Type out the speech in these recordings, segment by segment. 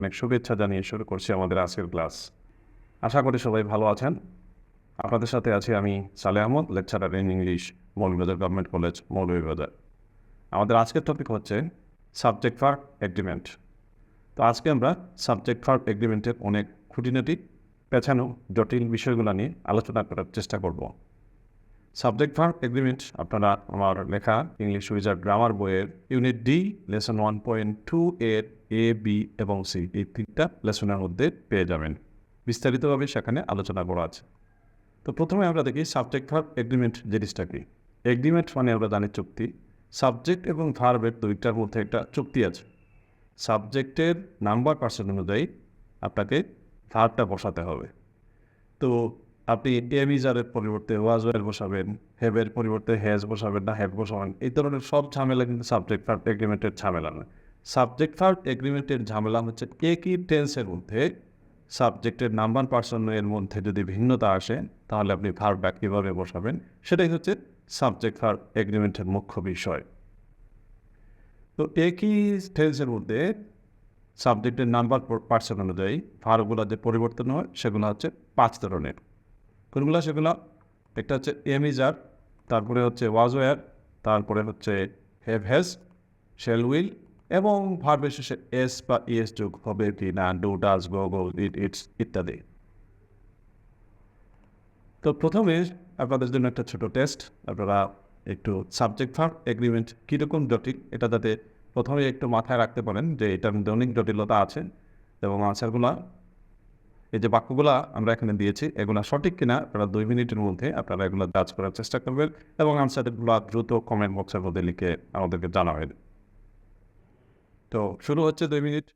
অনেক শুভেচ্ছা জানিয়ে শুরু করছি আমাদের আজকের ক্লাস। আশা করি সবাই ভালো আছেন। আপনাদের সাথে আছি আমি Saleh Ahmed, lecturer in English, Moulvibazar government college, Moulvibazar. আমাদের আজকের টপিক হচ্ছে সাবজেক্ট ভার্ব এগ্রিমেন্ট। তো আজকে আমরা সাবজেক্ট ভার্ব এগ্রিমেন্টের অনেক খুঁটিনাটি, পেছানো, জটিল বিষয়গুলো নিয়ে আলোচনা করার চেষ্টা করব। সাবজেক্ট ভার্ব এগ্রিমেন্ট আপনারা আমার লেখা ইংলিশ উইজার্ড গ্রামার বইয়ের ইউনিট ডি লেসন 1.2 এর এ, বি এবং সি এই তিনটা লেসনের মধ্যে পেয়ে যাবেন। বিস্তারিতভাবে সেখানে আলোচনা করা আছে। তো প্রথমে আমরা দেখি সাবজেক্ট ভার্ব এগ্রিমেন্ট জিনিসটা কি। এগ্রিমেন্ট মানে আমরা জানি চুক্তি। সাবজেক্ট এবং ভার্বের দুইটার মধ্যে একটা চুক্তি আছে। সাবজেক্টের নাম্বার পার্সেন্ট অনুযায়ী আপনাকে ভার্বটা বসাতে হবে। তো আপনি এমিজারের পরিবর্তে ওয়াজওয়ের বসাবেন, হ্যাভের পরিবর্তে হ্যাজ বসাবেন না হ্যাভ বসাবেন, এই ধরনের সব ঝামেলা কিন্তু সাবজেক্ট ভার্ব এগ্রিমেন্টের ঝামেলা নয়। সাবজেক্ট ভার্ব এগ্রিমেন্টের ঝামেলা হচ্ছে একই টেন্সের মধ্যে সাবজেক্টের নাম্বার পার্সনের মধ্যে যদি ভিন্নতা আসে তাহলে আপনি ভার্বটা কীভাবে বসাবেন, সেটাই হচ্ছে সাবজেক্ট ভার্ব এগ্রিমেন্টের মুখ্য বিষয়। তো একই টেন্সের মধ্যে সাবজেক্টের নাম্বার পার্সন অনুযায়ী ভার্বগুলো যে পরিবর্তন হয় সেগুলো হচ্ছে 5 ধরনের। কোনগুলো সেগুলো? একটা হচ্ছে এমিজার, তারপরে হচ্ছে ওয়াজওয়ার, তারপরে হচ্ছে হ্যাভ হ্যাজ, শেল উইল এবং ভার্বের শেষে এস বা ইএস যোগ হবে কি না, do does go go it it's ইত্যাদি। তো প্রথমে আপনাদের জন্য একটা ছোট টেস্ট। আপনারা একটু সাবজেক্ট ভার্ব এগ্রিমেন্ট কীরকম জটিল এটা যাতে প্রথমে একটু মাথায় রাখতে পারেন যে এটার মধ্যে অনেক জটিলতা আছে এবং আনসারগুলা, এই যে বাক্যগুলো আমরা এখানে দিয়েছি এগুলো সঠিক কিনা আপনারা 2 মিনিটের মধ্যে আপনারা এগুলো জাজ করার চেষ্টা করবেন এবং আনসারগুলো দ্রুত কমেন্ট বক্সের মধ্যে লিখে আমাদেরকে জানাবেন। তো শুরু হচ্ছে 2 মিনিট।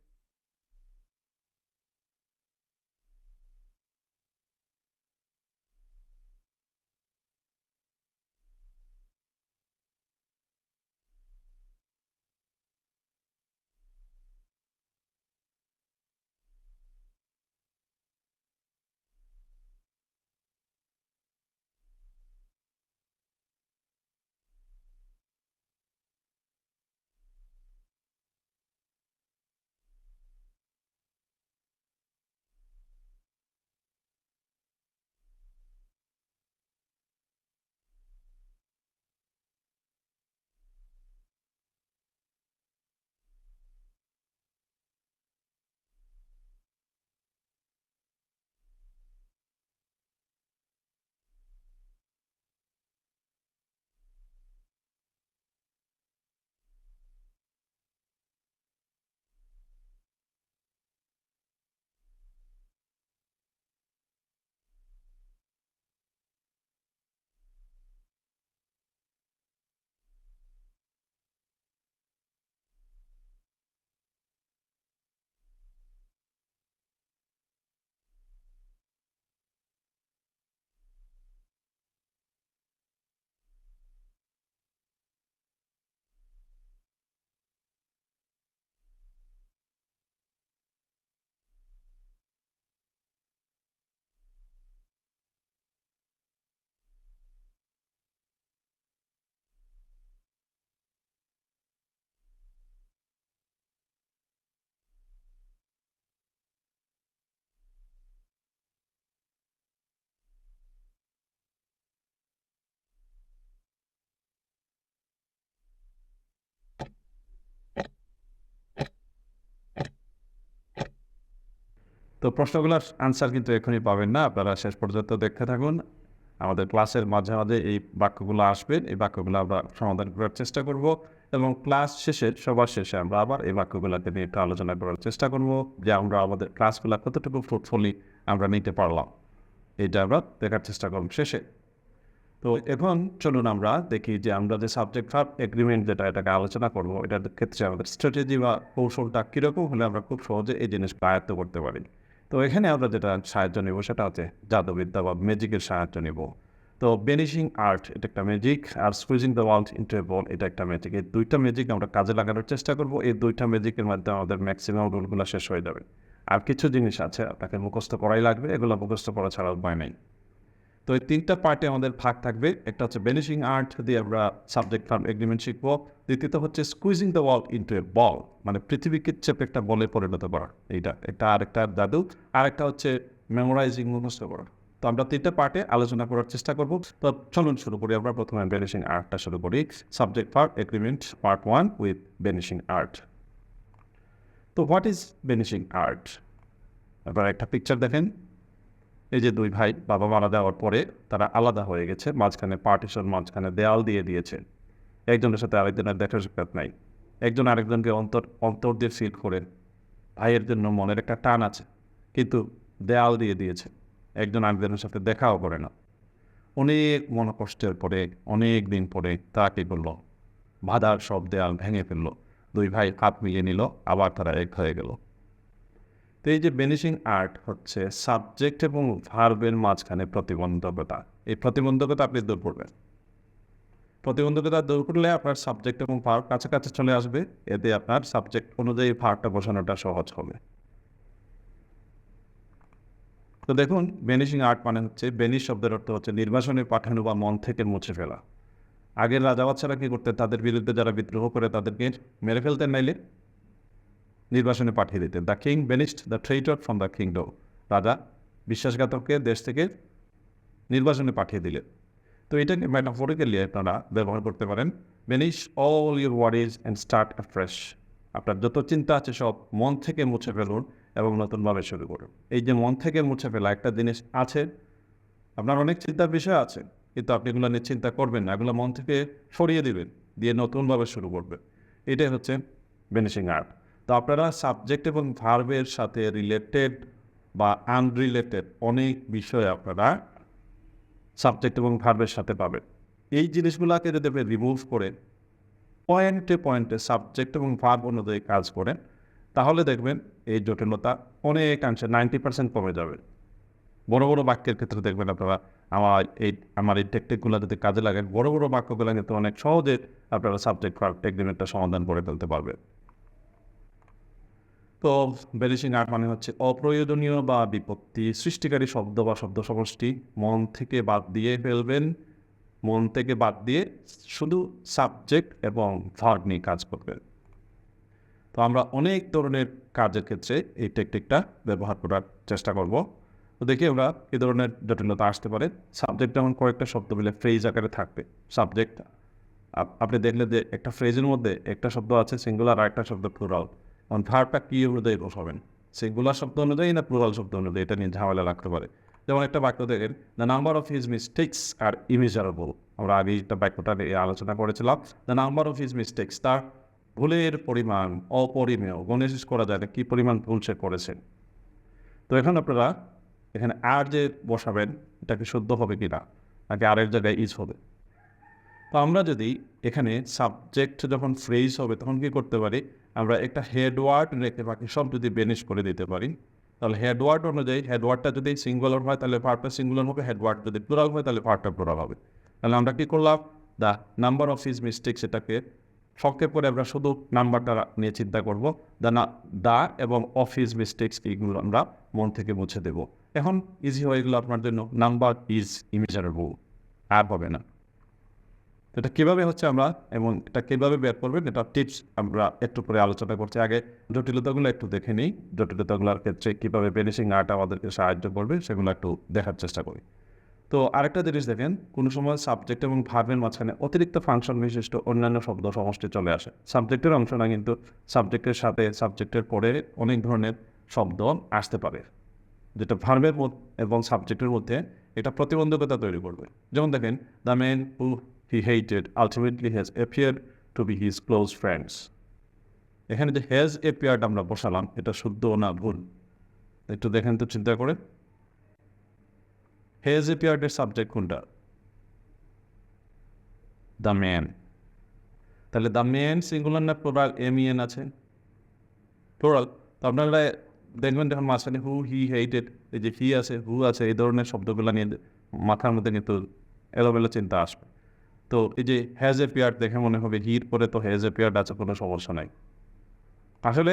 তো প্রশ্নগুলোর আনসার কিন্তু এখনই পাবেন না, আপনারা শেষ পর্যন্ত দেখতে থাকুন। আমাদের ক্লাসের মাঝে মাঝে এই বাক্যগুলো আসবে, এই বাক্যগুলো আমরা সমাধান করার চেষ্টা করব এবং ক্লাস শেষে সবার শেষে আমরা আবার এই বাক্যগুলোকে নিয়ে একটু আলোচনা করার চেষ্টা করব যে আমরা আমাদের ক্লাসগুলো কতটুকু ফ্রুটফুলি আমরা নিতে পারলাম, এটা আমরা দেখার চেষ্টা করব শেষে। তো এখন চলুন আমরা দেখি যে আমরা যে সাবজেক্ট ভার্ব এগ্রিমেন্ট যেটা এটাকে আলোচনা করব এটার ক্ষেত্রে আমাদের স্ট্র্যাটেজি বা কৌশলটা কীরকম হলে আমরা খুব সহজে এই জিনিসটা আয়ত্ত করতে পারি। তো এখানে আমরা যেটা সাহায্য নেব সেটা হচ্ছে জাদুবিদ্যা বা ম্যাজিকের সাহায্য নেব। তো বেনিশিং আর্ট এটা একটা ম্যাজিক, আর squeezing the world into a ball এটা একটা ম্যাজিক। এই দুইটা ম্যাজিক আমরা কাজে লাগানোর চেষ্টা করব। এই দুইটা ম্যাজিকের মাধ্যমে আমাদের ম্যাক্সিমাম রুলগুলো শেষ হয়ে যাবে। আর কিছু জিনিস আছে আপনাকে মুখস্থ করাই লাগবে, এগুলো মুখস্থ করা ছাড়া উপায় নেই। তো এই 3টা পার্টে আমাদের ভাগ থাকবে। একটা হচ্ছে ভ্যানিশিং আর্ট দিয়ে আমরা সাবজেক্ট ভার্ব এগ্রিমেন্ট শিখবো। দ্বিতীয়ত হচ্ছে squeezing the world into a ball, মানে পৃথিবীকে চেপে একটা বলে পরিণত করা, এটা আরেকটা জাদু। আরেকটা হচ্ছে মেমোরাইজিং, মুখস্থ করা। তো আমরা 3টা পার্টে আলোচনা করার চেষ্টা করব। তো চলুন শুরু করি। আমরা প্রথমে ভ্যানিশিং আর্টটা শুরু করি। Subject verb agreement part 1 with vanishing art. তো হোয়াট ইজ ভ্যানিশিং আর্ট? এবার একটা পিকচার দেখেন। এই যে 2 ভাই বাবা মারা যাওয়ার পরে তারা আলাদা হয়ে গেছে, মাঝখানে পার্টিশন, মাঝখানে দেয়াল দিয়ে দিয়েছে। একজনের সাথে আরেকজনের দেখা সাক্ষাৎ নাই। একজন আরেকজনকে অন্তর দিয়ে ফিল করে ভাইয়ের জন্য মনের একটা টান আছে, কিন্তু দেয়াল দিয়ে দিয়েছে। একজন আরেকজনের সাথে দেখাও করে না। অনেক মনোকষ্টের পরে, অনেক দিন পরে তারা কী করলো? বাধার সব দেয়াল ভেঙে ফেললো। 2 ভাই হাত মিলিয়ে নিল, আবার তারা এক হয়ে গেল। তো এই যে ভ্যানিশিং আর্ট হচ্ছে সাবজেক্ট এবং ভার্বের মাঝখানে প্রতিবন্ধকতা। এই প্রতিবন্ধকতা আপনি দূর করবেন। প্রতিবন্ধকতা দূর করলে আপনার সাবজেক্ট এবং ভার্ব কাছাকাছি চলে আসবে। এতে আপনার সাবজেক্ট অনুযায়ী ভার্বটা বসানোটা সহজ হবে। তো দেখুন, ভ্যানিশিং আর্ট মানে হচ্ছে, ভ্যানিশ শব্দের অর্থ হচ্ছে নির্বাসনে পাঠানো বা মন থেকে মুছে ফেলা। আগের রাজা বাদশারা কী করতেন? তাদের বিরুদ্ধে যারা বিদ্রোহ করে তাদেরকে মেরে ফেলতেন, নাইলে নির্বাসনে পাঠিয়ে দিতেন। The king banished the traitor from the kingdom. রাজা বিশ্বাসঘাতককে দেশ থেকে নির্বাসনে পাঠিয়ে দিলেন। তো এটাকে ম্যাটাফরিক্যালি আপনারা ব্যবহার করতে পারেন। Banish all your worries and start afresh. আপনার যত চিন্তা আছে সব মন থেকে মুছে ফেলুন এবং নতুনভাবে শুরু করুন। এই যে মন থেকে মুছে ফেলা, একটা জিনিস আছে, আপনার অনেক চিন্তার বিষয় আছে, কিন্তু আপনি এগুলো নিয়ে চিন্তা করবেন না, এগুলো মন থেকে সরিয়ে দিবেন, দিয়ে নতুনভাবে শুরু করবেন। এটাই হচ্ছে ভ্যানিশিং আর্ট। তো আপনারা সাবজেক্ট এবং ভার্বের সাথে রিলেটেড বা আনরিলেটেড অনেক বিষয় আপনারা সাবজেক্ট এবং ভার্বের সাথে পাবেন। এই জিনিসগুলোকে যদি আপনি রিমুভ করে পয়েন্টে পয়েন্টে সাবজেক্ট এবং ভার্ব অনুযায়ী কাজ করেন, তাহলে দেখবেন এই জটিলতা অনেকাংশে 90% কমে যাবে। বড় বড় বাক্যের ক্ষেত্রে দেখবেন আপনারা আমার এই টেকনিকগুলো যদি কাজে লাগান, বড় বড় বাক্যগুলো কিন্তু অনেক সহজে আপনারা সাবজেক্ট ভার্ব এগ্রিমেন্টটা সমাধান করে ফেলতে পারবেন। তো ভ্যানিশিং আর্ট মানে হচ্ছে অপ্রয়োজনীয় বা বিপত্তি সৃষ্টিকারী শব্দ বা শব্দ সমষ্টি মন থেকে বাদ দিয়ে ফেলবেন। মন থেকে বাদ দিয়ে শুধু সাবজেক্ট এবং ভার্ব নিয়ে কাজ করবেন। তো আমরা অনেক ধরনের কাজের ক্ষেত্রে এই টেকনিকটা ব্যবহার করার চেষ্টা করব। তো দেখি আমরা এই ধরনের জটিলতা আসতে পারে। সাবজেক্ট যেমন কয়েকটা শব্দ মিলে ফ্রেজ আকারে থাকবে। সাবজেক্ট আপনি দেখলে যে একটা ফ্রেজের মধ্যে একটা শব্দ আছে সিঙ্গুলার আর একটা শব্দ প্লুরাল। এখন ভার্বটা কী অনুযায়ী বসাবেন? সিঙ্গুলার শব্দ অনুযায়ী না প্লুরাল শব্দ অনুযায়ী? এটা নিয়ে ঝামেলা লাগতে পারে। যেমন একটা বাক্য দেখেন, the number of his mistakes are immeasurable. আমরা আগে একটা বাক্যটা নিয়ে আলোচনা করেছিলাম। The number of his mistakes, তার ভুলের পরিমাণ অপরিমেয়, গণে শেষ করা যায় না কী পরিমাণ ভুল সে করেছেন। তো এখন আপনারা এখানে আর যে বসাবেন, এটা কি শুদ্ধ হবে কি না, নাকি আরেক জায়গায় ইজ হবে? তো আমরা যদি এখানে সাবজেক্ট যখন ফ্রেজ হবে তখন কী করতে পারি? আমরা একটা হেডওয়ার্ড রেখে বাকি সব যদি বেনিশ করে দিতে পারি, তাহলে হেডওয়ার্ড অনুযায়ী হেডওয়ার্ডটা যদি সিঙ্গুলার হয় তাহলে ভার্বটা সিঙ্গুলার হবে, হেডওয়ার্ড যদি প্লুরাল হয় তাহলে ভার্বটা প্লুরাল হবে। তাহলে আমরা কী করলাম? The number of his mistakes, এটাকে সংক্ষেপ করে আমরা শুধু নাম্বারটা নিয়ে চিন্তা করবো। দ্য এবং অফ হিজ মিস্টেক্স, এইগুলো আমরা মন থেকে মুছে দেব। এখন ইজি হয়ে গেলো আপনার জন্য, নাম্বার ইজ ইমেজারেবল, আর হবে না। এটা কীভাবে হচ্ছে আমরা এবং এটা কীভাবে বের করবেন, এটা টিপস আমরা একটু পরে আলোচনা করছি। আগে জটিলতাগুলো একটু দেখে নিই। জটিলতাগুলোর ক্ষেত্রে কীভাবে ভ্যানিশিং আর্ট আমাদেরকে সাহায্য করবে সেগুলো একটু দেখার চেষ্টা করি। তো আরেকটা জিনিস দেখেন, কোনো সময় সাবজেক্ট এবং ভার্বের মাঝখানে অতিরিক্ত ফাংশন বিশিষ্ট অন্যান্য শব্দ সমষ্টি চলে আসে। সাবজেক্টের অংশ না, কিন্তু সাবজেক্টের সাথে সাবজেক্টের পরে অনেক ধরনের শব্দ আসতে পারে, যেটা ভার্বের এবং সাবজেক্টের মধ্যে এটা প্রতিবন্ধকতা তৈরি করবে। যেমন দেখেন, the man who he hated ultimately has appeared to be his close friends. এখানে যে has appeared আমরা বসালাম, এটা শুদ্ধ না ভুল? একটু দেখেন তো, চিন্তা করে। has appeared এর সাবজেক্ট কোনটা? The man. তাহলে দ্য ম্যান সিঙ্গুলার না প্লুরাল? MEN আছে, প্লুরাল। তো আপনারা দেখবেন যখন মাঝখানে হু হি হেইটেড, এই যে হি আছে, হু আছে, এই ধরনের শব্দগুলো নিয়ে মাথার মধ্যে কিন্তু এলোমেলো চিন্তা আসবে। তো এই যে হ্যাজ অ্যাপিয়ার্ড দেখে মনে হবে হির পরে তো হ্যাজ অ্যাপিয়ার্ড আছে, কোনো সমস্যা নাই। আসলে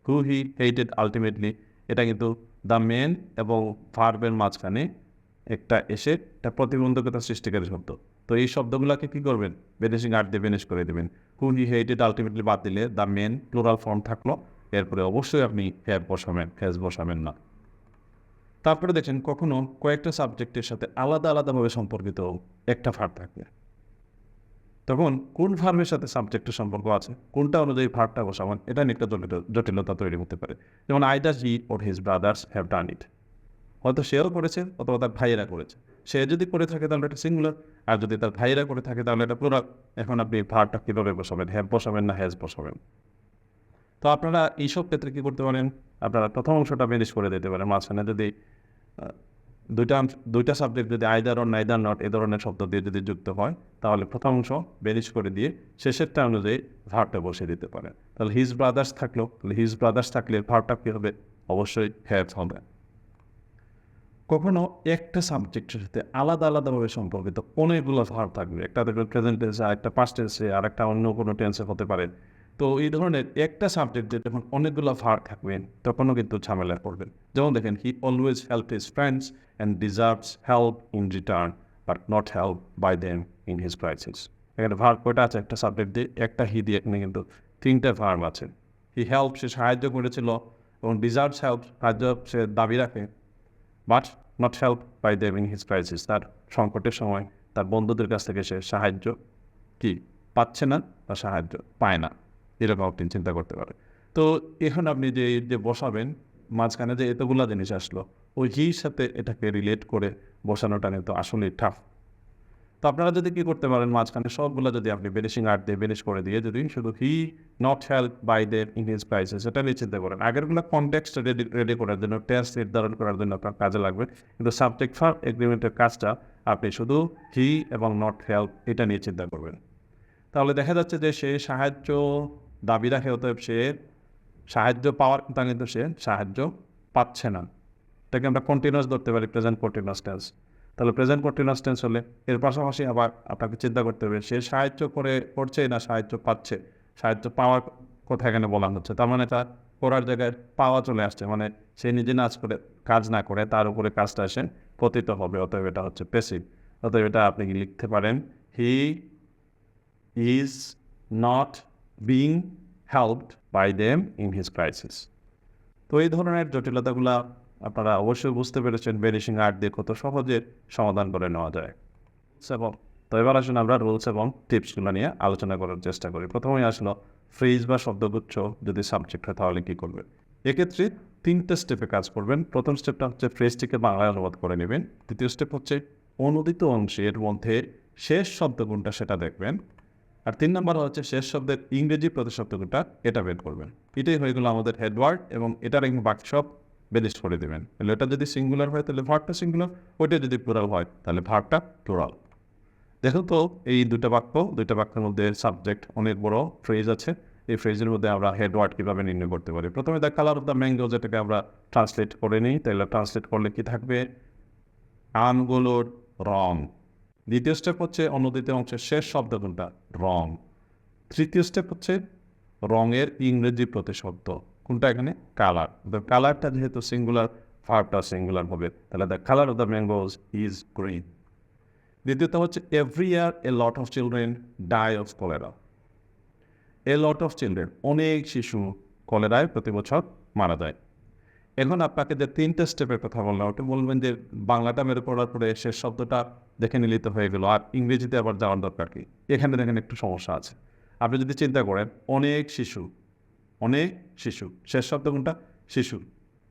হু হি হেইটেড আলটিমেটলি, এটা কিন্তু দ্য মেন এবং ভার্বের মাঝখানে একটা এসে একটা প্রতিবন্ধকতা সৃষ্টিকারী শব্দ। তো এই শব্দগুলোকে কী করবেন? ভ্যানিশিং আর দিয়ে ভ্যানিশ করে দেবেন। হু হি হেইটেড আলটিমেটলি বাদ দিলে দ্য মেন প্লুরাল ফর্ম থাকলো, এরপরে অবশ্যই আপনি হ্যাভ বসাবেন, হ্যাজ বসাবেন না। তারপরে দেখেন কখনো কয়েকটা সাবজেক্টের সাথে আলাদা আলাদাভাবে সম্পর্কিত একটা ভার্ব থাকবে, তখন কোন ভার্বের সাথে সাবজেক্টের সম্পর্ক আছে, কোনটা অনুযায়ী ভার্বটা বসাবেন, এটা নিয়ে একটা জটিলতা তৈরি হতে পারে। যেমন either he or his brothers have done it, হয়তো সেও করেছে অথবা তার ভাইয়েরা করেছে। সে যদি করে থাকে তাহলে এটা সিঙ্গুলার, আর যদি তার ভাইয়েরা করে থাকে তাহলে এটা প্লুরাল। এখন আপনি ভার্বটা কীভাবে বসাবেন? হ্যাভ বসাবেন না হ্যাজ বসাবেন? তো আপনারা এইসব ক্ষেত্রে কী করতে পারেন? আপনারা প্রথম অংশটা ম্যানেজ করে দিতে পারেন। মাঝখানে যদি দুইটা সাবজেক্ট যদি আইদার অর নাইদার নট এই ধরনের শব্দ দিয়ে যদি যুক্ত হয়, তাহলে প্রথম অংশ বেরিজ করে দিয়ে শেষেরটা অনুযায়ী ভার্বটা বসিয়ে দিতে পারেন। তাহলে হিজ ব্রাদার্স থাকলো, তাহলে হিজ ব্রাদার্স থাকলে ভার্বটা কী হবে? অবশ্যই হ্যাভ হবে। কখনো একটা সাবজেক্টের সাথে আলাদা আলাদাভাবে সম্পর্কিত অনেকগুলো ভার্ব থাকবে, একটা দেখবেন প্রেজেন্ট টেন্সে, আরেকটা পাস্ট টেন্সে, আর একটা অন্য কোনো টেন্সে হতে পারে। তো এই ধরনের একটা সাবজেক্টে যখন অনেকগুলো ভার্ব থাকবেন তখনও কিন্তু ঝামেলায় পড়বেন। যেমন দেখেন, he always help his friends and deserves help in return but not help by them in his crisis. এখানে ভার্ব কয়টা আছে? একটা সাবজেক্ট দিয়ে, একটা হি দিয়ে, এখানে কিন্তু তিনটা ভার্ব আছে। হি হেল্প, সে সাহায্য করেছিল, এবং ডিজার্ভস হেল্প, সাহায্য সে দাবি রাখে, but not help by them in his crisis, তার সংকটের সময় তার বন্ধুদের কাছ থেকে সে সাহায্য কি পাচ্ছে না বা সাহায্য পায় না, এরকম আপনি চিন্তা করতে পারেন। তো এখন আপনি যে বসাবেন, মাঝখানে যে এতগুলা জিনিস আসলো, ওই হির সাথে এটাকে রিলেট করে বসানোটা কিন্তু আসলেই টাফ। তো আপনারা যদি কী করতে পারেন, মাঝখানে সবগুলো যদি আপনি ভ্যানিশিং আর দিয়ে ভ্যানিশ করে দিয়ে যদি শুধু he not help by them in his crisis এটা নিয়ে চিন্তা করেন, আগেরগুলো কনটেক্সট রেডি করার জন্য, টেন্স নির্ধারণ করার জন্য আপনার কাজে লাগবে। কিন্তু সাবজেক্ট ভার্ব এগ্রিমেন্টের কাজটা আপনি শুধু হি এবং নট হেল্প এটা নিয়ে চিন্তা করবেন। তাহলে দেখা যাচ্ছে যে সে সাহায্য দাবি রাখে, অতএব সে সাহায্য পাওয়ার কথা, কিন্তু সে সাহায্য পাচ্ছে না। এটাকে আমরা কন্টিনিউয়াস ধরতে পারি, প্রেজেন্ট কন্টিনিউয়াস টেন্স। তাহলে প্রেজেন্ট কন্টিনিউয়াস টেন্স হলে এর পাশাপাশি আবার আপনাকে চিন্তা করতে হবে সে সাহায্য করছে না সাহায্য পাচ্ছে। সাহায্য পাওয়ার কথা এখানে বলা হচ্ছে, তার মানে তার করার জায়গায় পাওয়া চলে আসছে, মানে সে নিজে কাজ না করে তার উপরে কাজটা এসে পতিত হবে, অতএব এটা হচ্ছে প্যাসিভ। অতএব এটা আপনি লিখতে পারেন, হি is not being helped by them in his crisis. তো এই ধরনের জটিলতাগুলো আপনারা অবশ্যই বুঝতে পেরেছেন ভ্যানিশিং আর দিয়ে কত সহজে সমাধান করে নেওয়া যায়। তো এবার আসুন আমরা রুলস এবং টিপসগুলো নিয়ে আলোচনা করার চেষ্টা করি। প্রথমেই আসলো ফ্রেজ বা শব্দগুচ্ছ যদি সাবজেক্ট হয় তাহলে কী করবেন। এক্ষেত্রে তিনটা স্টেপে কাজ করবেন। প্রথম স্টেপটা হচ্ছে ফ্রেজটিকে বাংলায় অনুবাদ করে নেবেন। দ্বিতীয় স্টেপ হচ্ছে অনুদিত অংশের মধ্যে শেষ শব্দ কোনটা সেটা দেখবেন। আর 3 নম্বর হচ্ছে শেষ শব্দের ইংরেজি প্রতিশব্দ কোনটা এটা বের করবেন। এটাই হয়ে গেলো আমাদের হেডওয়ার্ড, এবং এটার বাক্যসব বেলিশ করে দেবেন। তাহলে এটা যদি সিঙ্গুলার হয় তাহলে ভার্বটা সিঙ্গুলার, ওইটা যদি প্লুরাল হয় তাহলে ভার্বটা প্লুরাল। দেখুন তো এই দুইটা বাক্যের মধ্যে সাবজেক্ট অনেক বড় ফ্রেজ আছে। এই ফ্রেজের মধ্যে আমরা হেডওয়ার্ড কীভাবে নির্ণয় করতে পারি? প্রথমে the colour of the mango, যেটাকে আমরা ট্রান্সলেট করে নিই, তাহলে ট্রান্সলেট করলে কি থাকবে? আমগুলোর রং। দ্বিতীয় স্টেপ হচ্ছে অনুদিত অংশের শেষ শব্দ কোনটা? রং। তৃতীয় স্টেপ হচ্ছে রঙের ইংরেজি প্রতিশব্দ কোনটা? এখানে কালার। কালারটা যেহেতু সিঙ্গুলার, ভার্বটা সিঙ্গুলার হবে, তাহলে the colour of the mangoes is green. দ্বিতীয়ত হচ্ছে every year a lot of children die of cholera. A lot of children, অনেক শিশু কলেরায় প্রতি বছর মারা যায়। এখন আপনাকে যে 3টে স্টেপের কথা বললাম, ওটা বলবেন যে বাংলাটা মেরে পড়ার পরে শেষ শব্দটা দেখে নিলিত হয়ে গেল, আর ইংরেজিতে আবার যাওয়ার দরকার কি? এখানে দেখেন একটু সমস্যা আছে। আপনি যদি চিন্তা করেন অনেক শিশু, শেষ শব্দ কোনটা? শিশু।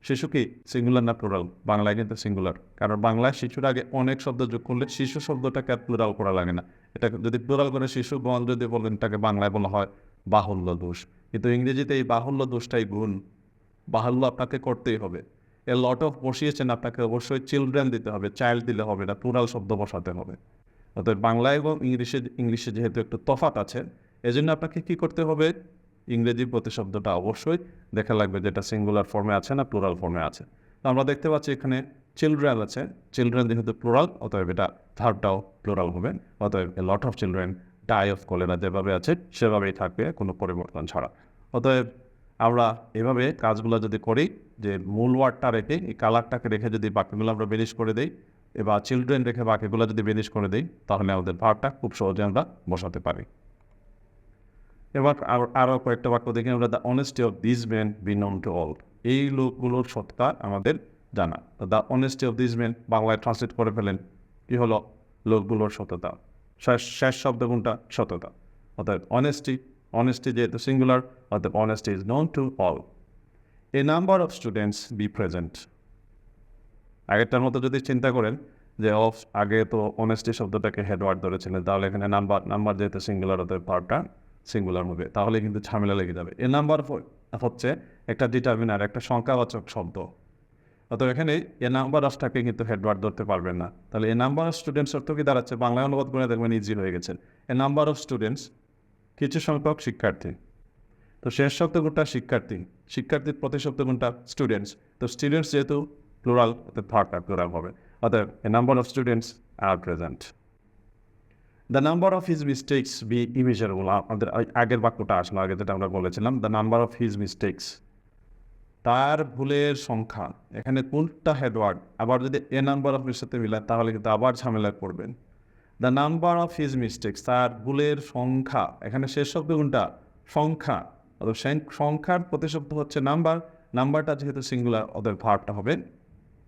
শিশু কি সিঙ্গুলার না প্লুরাল? বাংলায় কিন্তু সিঙ্গুলার, কারণ বাংলায় শিশুর আগে অনেক শব্দ যোগ করলে শিশু শব্দটাকে প্লুরাল করা লাগে না। এটা যদি প্লুরাল করে শিশু গণ যদি বলেন, এটাকে বাংলায় বলা হয় বাহুল্য দোষ, কিন্তু ইংরেজিতে এই বাহুল্য দোষটাই গুণ। বাহুল্য আপনাকে করতেই হবে। এ লট অফ বসিয়েছেন, আপনাকে অবশ্যই চিলড্রেন দিতে হবে, চাইল্ড দিলে হবে না, প্লুরাল শব্দ বসাতে হবে। অর্থাৎ বাংলা এবং ইংলিশে যেহেতু একটু তফাৎ আছে, এজন্য আপনাকে কি করতে হবে? ইংরেজি প্রতিশব্দটা অবশ্যই দেখা লাগবে যেটা সিঙ্গুলার ফর্মে আছে না প্লুরাল ফর্মে আছে। তো আমরা দেখতে পাচ্ছি এখানে চিলড্রেন আছে, চিলড্রেন যেহেতু প্লুরাল, অতএব এটা ভার্বটাও প্লুরাল হবে। অতএব a lot of children die of cholera যেভাবে আছে সেভাবেই থাকবে, কোনো পরিবর্তন ছাড়া। অতএব আমরা এভাবে কাজগুলো যদি করি, যে মূল ওয়ার্ডটা রেখে এই কালারটাকে রেখে যদি বাক্যগুলো আমরা বেরিশ করে দিই, এবার চিলড্রেন রেখে বাকিগুলো যদি বেনিশ করে দিই তাহলে আমাদের ভার্বটা খুব সহজে আমরা বসাতে পারি। এবার আরও কয়েকটা বাক্য দেখি আমরা। The honesty of this man be known to all. এই লোকগুলোর সত্যতা আমাদের জানা। The honesty of this man বাংলায় ট্রান্সলেট করে ফেলেন কী হলো? লোকগুলোর সততা। শেষ শব্দ কোনটা? সততা। অর্থাৎ অনেস্টি যেহেতু সিঙ্গুলার, অর্থাৎ honesty is known to all. A number of students B present. আগেরটার মতো যদি চিন্তা করেন যে আগে তো অনেস্টি শব্দটাকে হেডওয়ার্ড ধরেছিলেন, তাহলে এখানে নাম্বার যেহেতু সিঙ্গুলার, অর্থাৎ ভার্বটা সিঙ্গুলার হবে, তাহলে কিন্তু ঝামেলা লেগে যাবে। এ নাম্বার হচ্ছে একটা ডিটারমিনার, একটা সংখ্যাবাচক শব্দ। অর্থাৎ এখানে এ নাম্বার অফটাকে কিন্তু হেডওয়ার্ড ধরতে পারবেন না। তাহলে এ নাম্বার অফ স্টুডেন্টস অর্থ কি দাঁড়াচ্ছে? বাংলায় অনুবাদ করে দেখবেন ইজি হয়ে গেছে। এ নাম্বার অফ স্টুডেন্টস কিছু সংখ্যক শিক্ষার্থী। তো শেষ শব্দ কোনটা? শিক্ষার্থী। শিক্ষার্থীর প্রতিশব্দ কোনটা? স্টুডেন্টস। তো স্টুডেন্টস যেহেতু প্লুরাল, অর্থাৎ ভার্বটা প্লুরাল হবে। অর্থাৎ a number of students are present. The number of his mistakes be immeasurable. আমাদের আগের বাক্যটা আসলো, আগে যেটা আমরা বলেছিলাম, the number of his mistakes, তার ভুলের সংখ্যা। এখানে কোনটা হেডওয়ার্ড? আবার যদি এ নাম্বার অফ এর সাথে মিলায় তাহলে কিন্তু আবার ঝামেলায় পড়বেন। The number of his mistakes, তার ভুলের সংখ্যা। এখানে শেষ শব্দ কোনটা? সংখ্যা। অর্থাৎ সংখ্যার প্রতিশব্দ হচ্ছে নাম্বার। নাম্বারটা যেহেতু সিঙ্গুলার, অতএব ভার্বটা হবে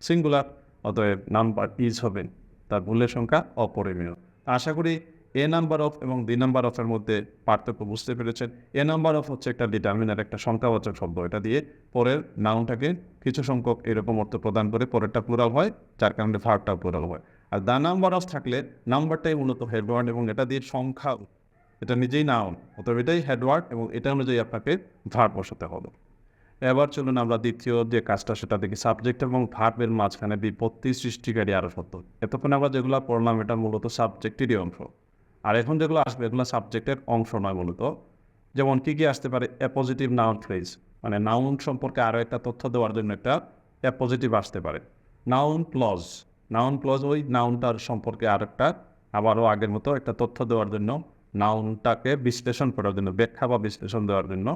সিঙ্গুলার, অতএব নাম্বার ইজ হবে। তার ভুলের সংখ্যা অপরিমেয়। আশা করি এ নাম্বার অফ এবং দি নাম্বার অফের মধ্যে পার্থক্য বুঝতে পেরেছেন। এ নাম্বার অফ হচ্ছে একটা ডিটারমিনার, একটা সংখ্যাবাচক শব্দ। এটা দিয়ে পরের নাউনটাকে কিছু সংখ্যক এরকম অর্থ প্রদান করে পরেরটা প্লুরাল হয়, যার কারণে ভার্বটাও প্লুরাল হয়। আর দ্য নাম্বার অফ থাকলে নাম্বারটাই মূলত হেডওয়ার্ড এবং এটা দিয়ে সংখ্যা, এটা নিজেই নাউন, অতএব এটাই হেডওয়ার্ড এবং এটা অনুযায়ী আপনাকে ভার্ব বসাতে হবে। এবার চলুন আমরা দ্বিতীয় যে কাজটা সেটা দেখি। সাবজেক্ট এবং ভার্বের মাঝখানে বিপত্তি সৃষ্টিকারী আরও শব্দ। এতক্ষণ আমরা যেগুলো পড়লাম এটা মূলত সাবজেক্টেরই অংশ, আর এখন যেগুলো আসবে এগুলো সাবজেক্টের অংশ নয় মূলত। যেমন কী কী আসতে পারে? অ্যাপোজিটিভ নাউন ফ্রেজ, মানে নাউন সম্পর্কে আরও একটা তথ্য দেওয়ার জন্য একটা অ্যাপোজিটিভ আসতে পারে। নাউন ক্লজ ওই নাউনটার সম্পর্কে আরেকটা আবারও আগের মতো একটা তথ্য দেওয়ার জন্য, নাউনটাকে বিশ্লেষণ করার জন্য, ব্যাখ্যা বা বিশ্লেষণ দেওয়ার জন্য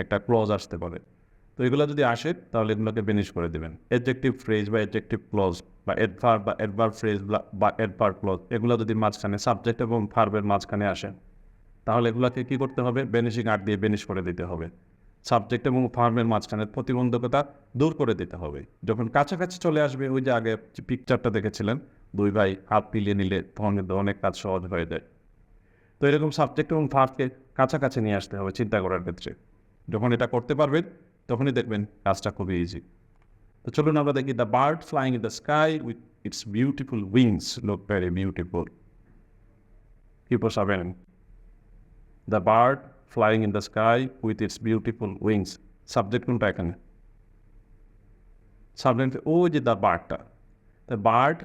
একটা ক্লজ আসতে পারে। তো এগুলো যদি আসে তাহলে এগুলোকে বেনিশ করে দেবেন। অ্যাডজেক্টিভ ফ্রেজ বা অ্যাডজেক্টিভ ক্লজ বা অ্যাডভার্ব ফ্রেজ বা অ্যাডভার্ব ক্লজ এগুলো যদি মাঝখানে সাবজেক্ট এবং ভার্বের মাঝখানে আসে তাহলে এগুলোকে কী করতে হবে? বেনিশিং আর্ট দিয়ে বেনিশ করে দিতে হবে। সাবজেক্ট এবং ভার্বের মাঝখানের প্রতিবন্ধকতা দূর করে দিতে হবে। যখন কাছাকাছি চলে আসবে, ওই যে আগে যে পিকচারটা দেখেছিলেন, দুই ভাই হাত মিলিয়ে নিলে তখন কিন্তু অনেক কাজ সহজ হয়ে যায়। তো এরকম সাবজেক্ট এবং ভার্বকে কাছাকাছি নিয়ে আসতে হবে চিন্তা করার ক্ষেত্রে। যখন এটা করতে পারবেন তখনই দেখবেন কাজটা খুবই ইজি। তো চলুন আমরা দেখি। The bird flying in the sky with its beautiful wings look very beautiful. কি বসাবেন? The bird flying in the sky with its beautiful wings. Subject কোনটা এখানে? সাবজেক্ট ওই যে দ্য বার্ডটা। দ্য বার্ড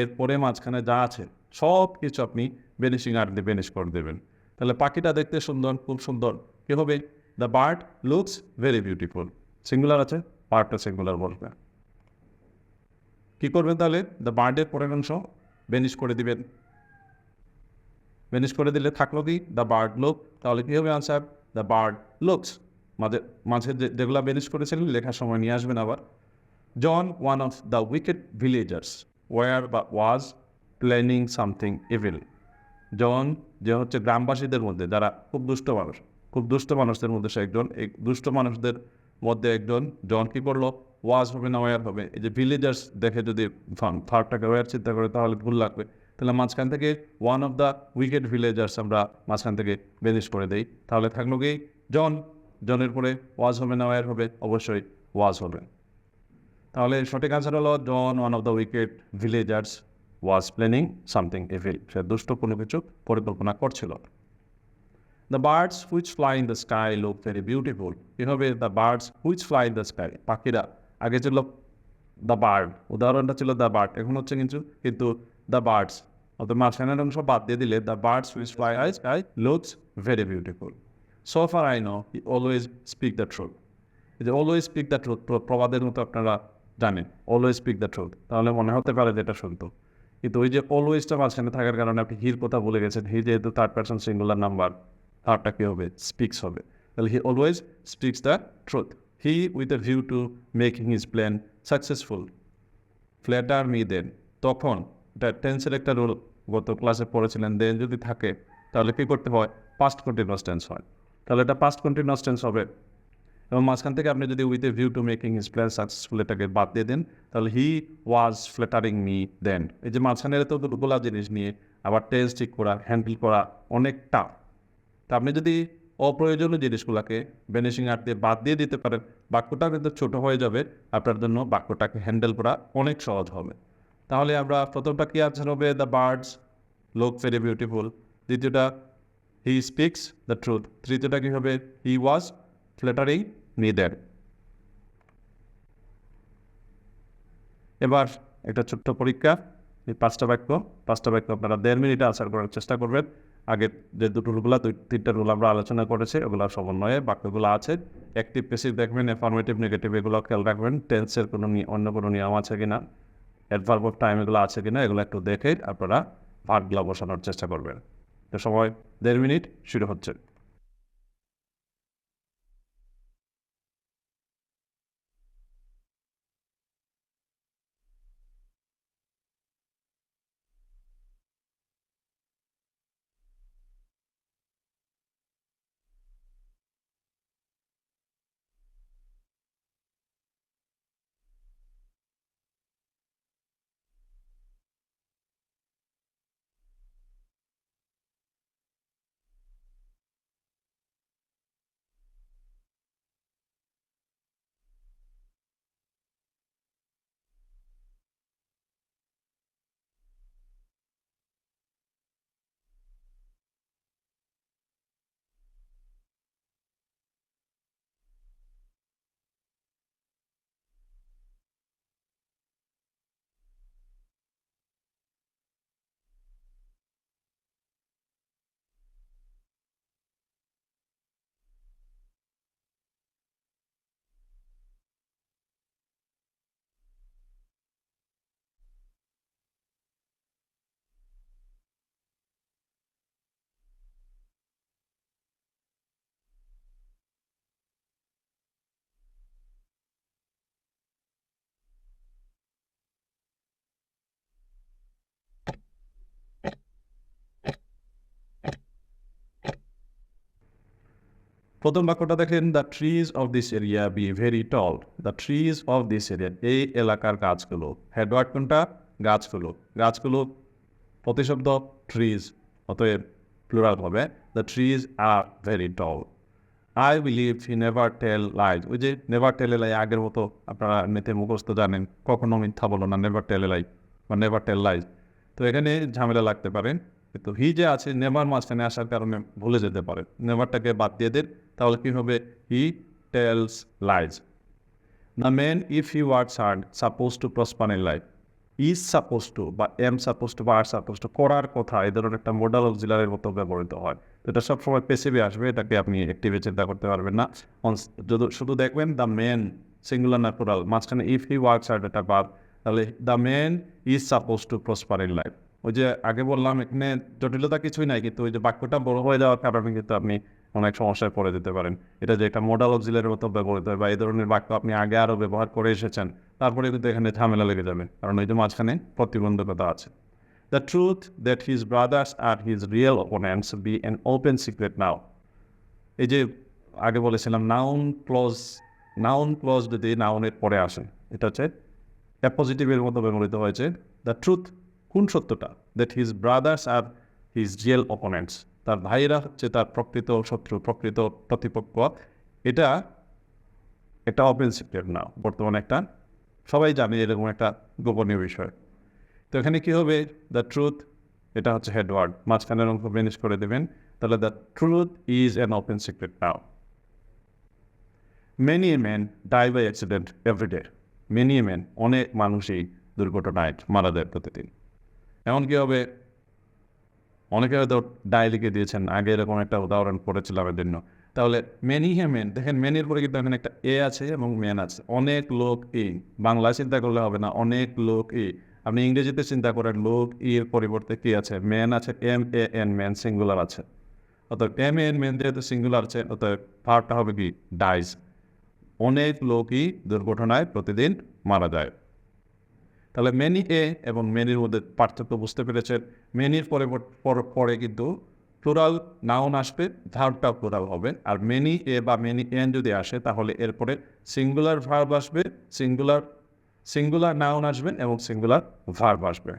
এর পরে মাঝখানে যা আছে সব কিছু আপনি বেনিশিং আর্ট দিয়ে বেনিশ করে দেবেন। তাহলে পাখিটা দেখতে সুন্দর, খুব সুন্দর। কী হবে? The bird looks very beautiful. Singular আছে, বার্ডটা সিঙ্গুলার বলবে। কী করবেন তাহলে? দ্য বার্ডের পরের অংশ বেনিশ করে দিবেন। বেনিশ করে দিলে থাকলো কি? The bird look. তাহলে কী হবে আনসার? The bird looks. মাঝে যেগুলো বেনিশ করেছিলেন লেখার সময় নিয়ে আসবেন আবার। John, one of the wicked villagers, was planning something evil. John যে হচ্ছে গ্রামবাসীদের মধ্যে যারা খুব দুষ্ট মানুষদের মধ্যে সে একজন। এই দুষ্ট মানুষদের মধ্যে একজন। জন কী করলো? ওয়াজ হবে না ওয়ার হবে। এই যে ভিলেজার্স দেখে যদি ভার্বটাকে ওয়ার চিন্তা করে তাহলে ভুল লাগবে। তাহলে মাঝখান থেকে one of the wicked villagers আমরা মাঝখান থেকে বেনিশ করে দেই। তাহলে থাকলো কি? জনের পরে ওয়াজ হবে না ওয়ার হবে? অবশ্যই ওয়াজ হবে। তাহলে সঠিক আনসার হলো John, one of the wicked villagers was planning something evil. সে দুষ্ট কোনো কিছু পরিকল্পনা করছিল। The birds which fly in the sky look very beautiful. কী হবে? The birds which fly in the sky. পাখিরা, আগে ছিল দ্য বার্ড, উদাহরণটা ছিল দ্য বার্ড, এখন হচ্ছে কিন্তু দ্য বার্ডস। অর্থাৎ মাঝখানের অংশ বাদ দিয়ে দিলে the birds which fly I sky looks very beautiful. So far I know he always speak the truth. এই যে অলওয়েজ স্পিক দ্য ট্রুথ, প্রবাদের মতো আপনারা জানেন অলওয়েজ স্পিক দ্য ট্রুথ, তাহলে মনে হতে পারে যে এটা শুনতো। কিন্তু ওই যে অলওয়েজটা মাঝখানে থাকার কারণে আপনি হির কথা বলে গেছেন। হি যেহেতু থার্ড পারসন সিঙ্গুলার নাম্বার, থার্ডটা কী হবে? স্পিক্স হবে। তাহলে he always speaks the truth. He with a view to making his plan successful flatter me then. তখন এটা টেন্সের একটা রুল গত ক্লাসে পড়েছিলেন, দেন যদি থাকে তাহলে কী করতে হয়, পাস্ট কন্টিনিউয়াস টেন্স হয়। তাহলে এটা পাস্ট কন্টিনিউয়াস টেন্স হবে। এবং মাঝখান থেকে আপনি যদি with a view to making his plan successful এটাকে বাদ দিয়ে দেন, তাহলে হি ওয়াজ ফ্ল্যাটারিং মি দেন। এই যে মাঝখানের তো দুটোগুলা জিনিস নিয়ে আবার টেন্স ঠিক করা, হ্যান্ডেল করা অনেক টাফ। তা আপনি যদি অপ্রয়োজনীয় জিনিসগুলোকে ভ্যানিশিং আর্ট দিয়ে বাদ দিয়ে দিতে পারেন, বাক্যটা কিন্তু ছোটো হয়ে যাবে, আপনার জন্য বাক্যটাকে হ্যান্ডেল করা অনেক সহজ হবে। তাহলে আমরা প্রথমটা কি আনসার হবে, the birds look very beautiful. দ্বিতীয়টা হি স্পিক্স দ্য ট্রুথ। তৃতীয়টা কী হবে, হি ওয়াজ ফ্ল্যাটারিং মি দেন। এবার একটা ছোট্ট পরীক্ষা, এই পাঁচটা বাক্য আপনারা 1.5 মিনিটে আনসার করার চেষ্টা করবেন। আগে যে দুটো রুলগুলো, 2-3টা রুল আমরা আলোচনা করেছি, ওগুলো সমন্বয়ে বাক্যগুলো আছে। অ্যাক্টিভ প্যাসিভ দেখবেন, অ্যাফার্মেটিভ নেগেটিভ এগুলো খেয়াল রাখবেন, টেন্সের অন্য কোনো নিয়ম আছে কিনা, অ্যাডভার্ব অফ টাইম এগুলো আছে কিনা, এগুলো একটু দেখে আপনারা ভার্বগুলো বসানোর চেষ্টা করবেন। তো সময় 1.5 মিনিট, শুরু হচ্ছে। প্রথম বাক্যটা দেখেন, the trees of this area be very tall. The trees of this area, এই এলাকার গাছগুলো। হেডওয়ার্ড কোনটা, গাছগুলো প্রতিশব্দ ট্রিজ, অতএব প্লুরাল হবে the trees are very tall. I believe he never tell lies. ওই যে নেভার টেল লাই, আগের মতো আপনারা এমনিতে মুখস্থ জানেন, কখনো মিথ্যা বলো না, নেভার টেল লাই বা নেভার টেল লাইজ। তো এখানে ঝামেলা লাগতে পারে, কিন্তু হি যে আছে নেভার মাঝখানে আসার কারণে ভুলে যেতে পারে, নেভারটাকে বাদ দিয়ে দেন, তাহলে কী হবে, he tells lies. The man if he works hard suppose to prosper in life. Is suppose two বা এম সাপোজ টু বা আর সাপোজ টু, করার কথা, এই ধরনের একটা মোডাল অক্সিলারির মতো ব্যবহৃত হয়। তো এটা সবসময় পেসিভে আসবে, এটাকে আপনি অ্যাক্টিভে চিন্তা করতে পারবেন না। যদি শুধু দেখবেন দ্য ম্যান সিঙ্গুলার না প্লুরাল, মাঝখানে ইফ হি ওয়ার্কস হার্ড এটা বাদ, তাহলে the man is suppose to prosper in life. ওই যে আগে বললাম এখানে জটিলতা কিছুই নাই, কিন্তু ওই যে বাক্যটা বড় হয়ে যাওয়ার কারণে কিন্তু আপনি অনেক সমস্যায় পড়ে যেতে পারেন। এটা যে একটা মোডাল অক্সিলারির মতো ব্যবহৃত হয় বা এই ধরনের বাক্য আপনি আগে আরও ব্যবহার করে এসেছেন, তারপরে কিন্তু এখানে ঝামেলা লেগে যাবে, কারণ ওই যে মাঝখানে প্রতিবন্ধকতা আছে। The truth that his brothers are his real opponents be an open secret now. এই যে আগে বলেছিলাম নাউন ক্লজ যদি নাউনের পরে আসে, এটা হচ্ছে অ্যাপোজিটিভের মতো ব্যবহৃত হয়েছে। দ্য ট্রুথ, কোন সত্যটা, that his brothers are his real opponents, তার ভাইয়েরা হচ্ছে তার প্রকৃত শত্রু, প্রকৃত প্রতিপক্ষ, এটা একটা ওপেন সিক্রেট নাও, বর্তমানে একটা সবাই জানে এরকম একটা গোপনীয় বিষয়। তো এখানে কী হবে, দ্য ট্রুথ, এটা হচ্ছে হেডওয়ার্ড, মাঝখানের অঙ্ক বেনিশ করে দেবেন, তাহলে the truth is an open secret now. Many a man die by accident every day. Many a man, অনেক মানুষই দুর্ঘটনায় মারা যায় প্রতিদিন। এমন কী হবে, অনেকে হয়তো ডাই লিখে দিয়েছেন, আগে এরকম একটা উদাহরণ পড়েছিলাম এর জন্য। তাহলে মেনি হে মেন, দেখেন মেনির পরে কিন্তু এখানে একটা এ আছে এবং ম্যান আছে, অনেক লোক ই। বাংলায় চিন্তা করলে হবে না, অনেক লোক ই। আপনি ইংরেজিতে চিন্তা করেন, লোক ইর পরিবর্তে কী আছে, ম্যান আছে, MAN, ম্যান সিঙ্গুলার আছে। অতএব MAN ম্যান যেহেতু সিঙ্গুলার আছে, অতএব ভার্বটা হবে কি, ডাইজ। অনেক লোকই দুর্ঘটনায় প্রতিদিন মারা যায়। তাহলে মেনি এ এবং মেনির মধ্যে পার্থক্য বুঝতে পেরেছেন। মেনির পরে কিন্তু প্লুরাল নাউন আসবে, ভার্বটা প্লুরাল হবে। আর মেনি এ বা মেনি এন যদি আসে তাহলে এরপরে সিঙ্গুলার ভার্ব আসবে, সিঙ্গুলার নাউন আসবে এবং সিঙ্গুলার ভার্ব আসবে।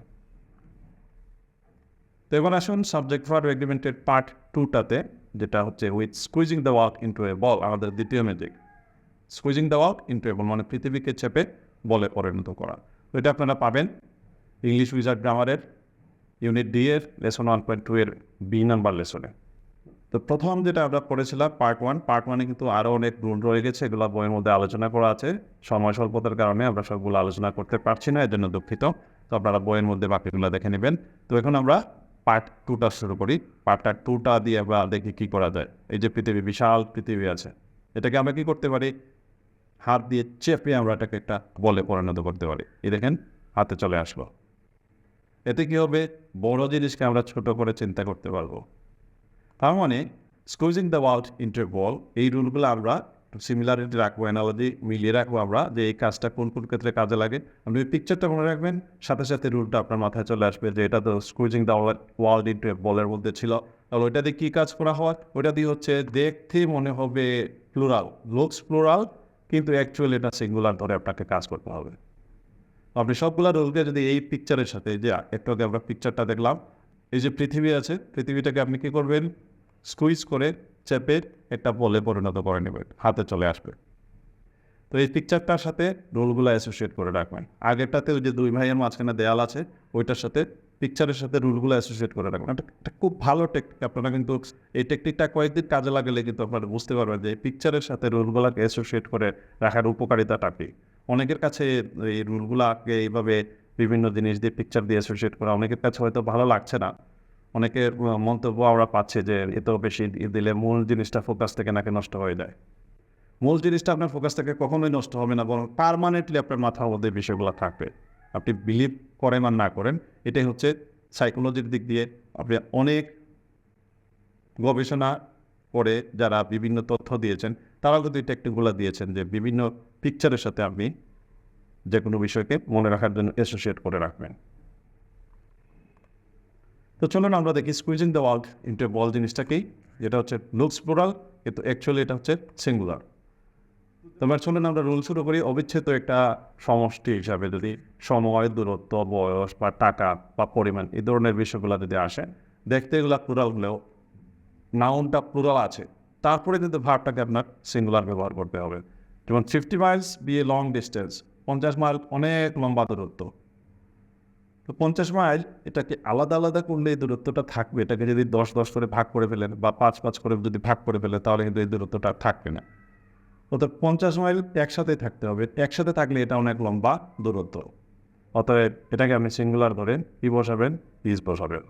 তো এবার আসুন সাবজেক্ট ভার্ব এগ্রিমেন্টের পার্ট 2টাতে, যেটা হচ্ছে with squeezing the work into a ball, আমাদের দ্বিতীয় magic. Squeezing the work into a ball মানে পৃথিবীকে চেপে বলে পরিণত করা। তো এটা আপনারা পাবেন ইংলিশ উইজার্ড গ্রামারের ইউনিট ডি এর লেসন 1.2 এর বি নাম্বার লেসনে। তো প্রথম যেটা আমরা পড়েছিলাম পার্ট 1, পার্ট 1-এ কিন্তু আরও অনেক রুল রয়ে গেছে, এগুলো বইয়ের মধ্যে আলোচনা করা আছে। সময় স্বল্পতার কারণে আমরা সবগুলো আলোচনা করতে পারছি না, এর জন্য দুঃখিত। তো আপনারা বইয়ের মধ্যে বাকিগুলো দেখে নেবেন। তো এখন আমরা পার্ট 2টা শুরু করি। পার্টটা 2টা দিয়ে আমরা দেখি কী করা যায়। এই যে পৃথিবী, বিশাল পৃথিবী আছে, এটাকে আমরা কী করতে পারি? হাত দিয়ে চেপে আমরা এটাকে একটা বলে পরিণত করতে পারি। এই দেখেন হাতে চলে আসলো। এতে কী হবে? বড় জিনিসকে আমরা ছোট করে চিন্তা করতে পারবো। তার মানে squeezing the world into a বল, এই রুলগুলো আমরা সিমিলারিটি রাখবো, অ্যানালজি মিলিয়ে রাখবো আমরা, যে এই কাজটা কোন কোন ক্ষেত্রে কাজে লাগে। আপনি পিকচারটা মনে রাখবেন, সাথে সাথে রুলটা আপনার মাথায় চলে আসবে যে এটা তো স্কুইজিং দ্য ওয়ার্ল্ড ইন্টু এ বলের মধ্যে ছিল। তাহলে ওইটা দিয়ে কী কাজ করা হয়? ওইটা দিয়ে হচ্ছে দেখতে মনে হবে প্লুরাল, লুকস প্লুরাল, কিন্তু অ্যাকচুয়ালি এটা সিঙ্গুলার ধরে আপনাকে কাজ করতে হবে। আপনি সবগুলো রুলকে যদি এই পিকচারের সাথে, যে একটু আগে আমরা পিকচারটা দেখলাম, এই যে পৃথিবী আছে, পৃথিবীটাকে আপনি কী করবেন? স্কুইজ করে চেপে একটা বলে পরিণত করে নেবেন, হাতে চলে আসবে। তো এই পিকচারটার সাথে রুলগুলো অ্যাসোসিয়েট করে রাখবেন। আগেরটাতে ওই যে দুই ভাইয়ের মাঝখানে দেয়াল আছে, ওইটার সাথে পিকচারের সাথে রুলগুলো অ্যাসোসিয়েট করে রাখবেন। এটা খুব ভালো টেকনিক। আপনারা কিন্তু এই টেকনিকটা কয়েকদিন কাজে লাগালে কিন্তু আপনারা বুঝতে পারবেন যে এই পিকচারের সাথে রুলগুলোকে অ্যাসোসিয়েট করে রাখার উপকারিতাটা কী। অনেকের কাছে এই রুলগুলোকে এইভাবে বিভিন্ন জিনিস দিয়ে পিকচার দিয়ে অ্যাসোসিয়েট করা অনেকের কাছে হয়তো ভালো লাগছে না। অনেকের মন্তব্য আমরা পাচ্ছি যে এত বেশি দিলে মূল জিনিসটা ফোকাস থেকে নাকি নষ্ট হয়ে যায়। মূল জিনিসটা আপনার ফোকাস থেকে কখনোই নষ্ট হবে না, বরং পার্মানেন্টলি আপনার মাথার মধ্যে বিষয়গুলো থাকবে। আপনি বিলিভ করেন আর না করেন, এটাই হচ্ছে সাইকোলজির দিক দিয়ে। আপনি অনেক গবেষণা করে যারা বিভিন্ন তথ্য দিয়েছেন, তারাও কিন্তু এই টেকনিকগুলো দিয়েছেন যে বিভিন্ন পিকচারের সাথে আপনি যে কোনো বিষয়কে মনে রাখার জন্য অ্যাসোসিয়েট করে রাখবেন। তো চলুন আমরা দেখি squeezing the world into a বল জিনিসটাকেই, যেটা হচ্ছে লুকস প্লুরাল কিন্তু অ্যাকচুয়ালি এটা হচ্ছে সিঙ্গুলার। তোমার চলুন আমরা রুল শুরু করি। অবিচ্ছেদ্য একটা সমষ্টি হিসাবে যদি সময়, দূরত্ব, বয়স বা টাকা বা পরিমাণ এই ধরনের বিষয়গুলো যদি আসে, দেখতে এগুলো প্লুরাল হলেও নাউনটা প্লুরাল আছে, তারপরে কিন্তু ভার্বটাকে আপনার সিঙ্গুলার ব্যবহার করতে হবে। যেমন 50 miles be a long distance, 50 mile অনেক লম্বা দূরত্ব। তো 50 মাইল এটাকে আলাদা আলাদা করলে এই দূরত্বটা থাকবে। এটাকে যদি 10-10 করে ভাগ করে ফেলেন বা 5-5 করে যদি ভাগ করে ফেলেন, তাহলে কিন্তু এই দূরত্বটা থাকবে না। অর্থাৎ 50 মাইল একসাথে থাকতে হবে, একসাথে থাকলে এটা অনেক লম্বা দূরত্ব। অতএব এটাকে আপনি সিঙ্গুলার ধরেন, কি বসাবেন? ইজ বসাবেন।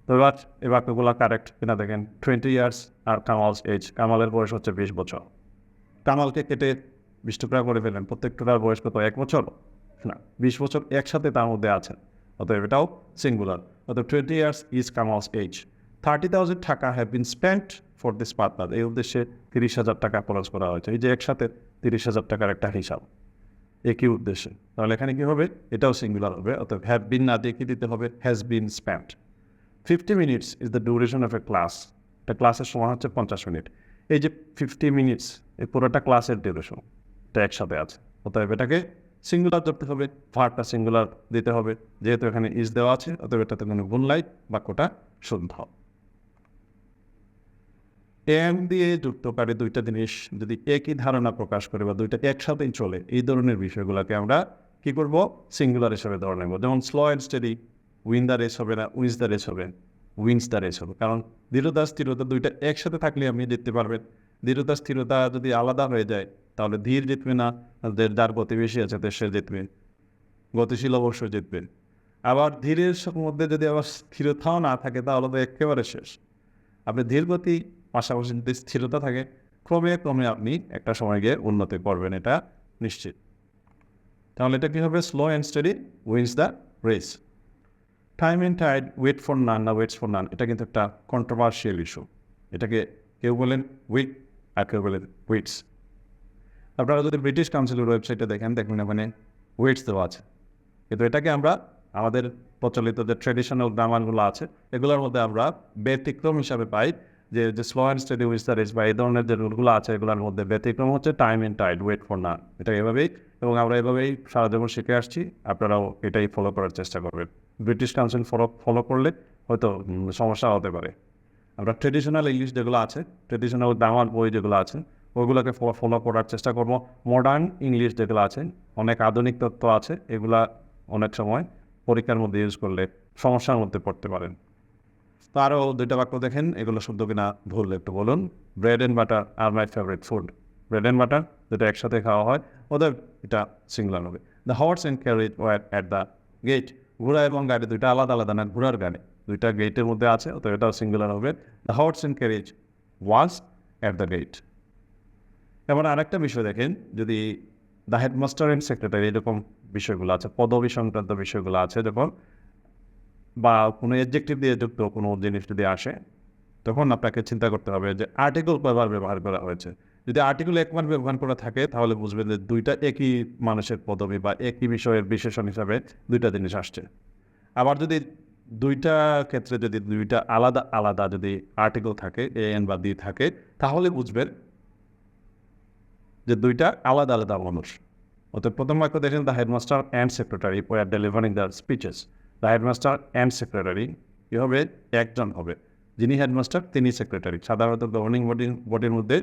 তো এবার এই বাক্যগুলো কারেক্ট কিনা দেখেন। 20 ইয়ার্স আর কামালস এজ, কামালের বয়স হচ্ছে 20 বছর। কামালকে কেটে 20 টুকরা করে ফেলেন, প্রত্যেকটার বয়স কত? 1 বছর না, 20 বছর একসাথে তার মধ্যে আছেন, অতএব এটাও সিঙ্গুলার। অতএব 20 ইয়ার্স ইজ কামালস এজ। 30,000 টাকা have been spent for this purpose, এই উদ্দেশ্যে 30,000 টাকা খরচ করা হয়েছে। এই যে একসাথে 30,000 টাকার একটা হিসাব, একই উদ্দেশ্যে। তাহলে এখানে কি হবে? এটাও সিঙ্গুলার হবে। অতএব হ্যাভ বিন না দিয়ে কি দিতে হবে? Has been spent. 50 minutes is the duration of A class, একটা ক্লাসের সময় হচ্ছে 50 মিনিট। এই যে 50 মিনিটস, এই পুরোটা ক্লাসের ডিউরেশন, এটা একসাথে আছে। অতএব এটাকে সিঙ্গুলার ধরতে হবে, ভার্বটা সিঙ্গুলার দিতে হবে। যেহেতু এখানে ইজ দেওয়া আছে, অতএব এটাতে কোনো গুণ নাই, বাক্যটা শুদ্ধ। এম দিয়ে যুক্তকারী দুইটা জিনিস যদি একই ধারণা প্রকাশ করে বা দুইটা একসাথেই চলে, এই ধরনের বিষয়গুলোকে আমরা কি করব? সিঙ্গুলার হিসেবে ধরে নেব। যেমন slow and steady, win the race হবে না, উইন্স দ্য রেস হবে, উইন্স দ্য রেস হবে। কারণ দৃঢ়তা স্থিরতা দুইটা একসাথে থাকলে আপনি জিততে পারবেন। দৃঢ়তা স্থিরতা যদি আলাদা হয়ে যায়, তাহলে ধীর জিতবে না, যার গতি বেশি আছে সে জিতবে, গতিশীল অবশ্যই জিতবে। আবার ধীরের মধ্যে যদি আবার স্থিরতাও না থাকে, তাহলে তো একেবারে শেষ। আপনি ধীর গতি পাশাপাশি যদি স্থিরতা থাকে, ক্রমে ক্রমে আপনি একটা সময় গিয়ে উন্নতি করবেন, এটা নিশ্চিত। তাহলে এটা কী হবে? Slow and steady wins the race. Time and tide wait for none না ওয়েটস ফর নান, এটা কিন্তু একটা কন্ট্রোভার্সিয়াল ইস্যু। এটাকে কেউ বলেন উইট আর কেউ বলেন উইটস। আপনারা যদি ব্রিটিশ কাউন্সিলের ওয়েবসাইটে দেখেন, দেখবেন ওখানে ওয়েটস দেওয়া আছে, কিন্তু এটাকে আমরা আমাদের প্রচলিত যে ট্রেডিশনাল গ্রামারগুলো আছে এগুলোর মধ্যে আমরা ব্যতিক্রম হিসাবে পাই, যে slow and steady with the race বা এই ধরনের যে রুলগুলো আছে এগুলোর মধ্যে ব্যতিক্রম হচ্ছে time and tide, wait for none. এটা এভাবেই, এবং আমরা এভাবেই সারা জীবন শিখে আসছি, আপনারাও এটাই ফলো করার চেষ্টা করবেন। ব্রিটিশ কাউন্সিল ফলো করলে হয়তো সমস্যা হতে পারে। আমরা ট্রেডিশনাল ইংলিশ যেগুলো আছে, ট্রেডিশনাল গ্রামার বই যেগুলো আছে ওইগুলোকে ফলো করার চেষ্টা করব। মডার্ন ইংলিশ যেগুলো আছে, অনেক আধুনিক তত্ত্ব আছে, এগুলা অনেক সময় পরীক্ষার মধ্যে ইউজ করলে সমস্যার মধ্যে পড়তে পারেন। তো আরও দুইটা বাক্য দেখেন, এগুলো শুদ্ধ কিনা ভুল একটু বলুন। Bread and butter are my favourite food. Bread and butter যেটা একসাথে খাওয়া হয় ওদের এটা সিঙ্গুলার হবে। The horse and carriage were at the gate. ঘোড়া এবং গাড়ি দুইটা আলাদা আলাদা না, ঘোড়ার গাড়ি দুইটা গেটের মধ্যে আছে, তো এটাও সিঙ্গুলার হবে। The horse and carriage was at the gate. এবার আরেকটা বিষয় দেখেন, যদি দ্য হেডমাস্টার অ্যান্ড সেক্রেটারি এরকম বিষয়গুলো আছে, পদবী সংক্রান্ত বিষয়গুলো আছে যখন, বা কোনো অ্যাডজেক্টিভ দিয়ে যুক্ত কোনো জিনিস যদি আসে, তখন আপনাকে চিন্তা করতে হবে যে আর্টিকেল কয়বার ব্যবহার করা হয়েছে। যদি আর্টিকেল একবার ব্যবহার করা থাকে তাহলে বুঝবেন যে দুইটা একই মানুষের পদবী বা একই বিষয়ের বিশেষণ হিসাবে দুইটা জিনিস আসছে। আবার যদি দুইটা ক্ষেত্রে যদি দুইটা আলাদা আলাদা যদি আর্টিকেল থাকে, এ এন বা দি থাকে, তাহলে বুঝবেন যে দুইটা আলাদা আলাদা মানুষ। অর্থাৎ প্রথম বাক্য দেখেন, the headmaster and secretary were delivering the speeches. The headmaster and secretary কী হবে? একজন হবে, যিনি হেডমাস্টার তিনি সেক্রেটারি। সাধারণত গভর্নিং বডির মধ্যে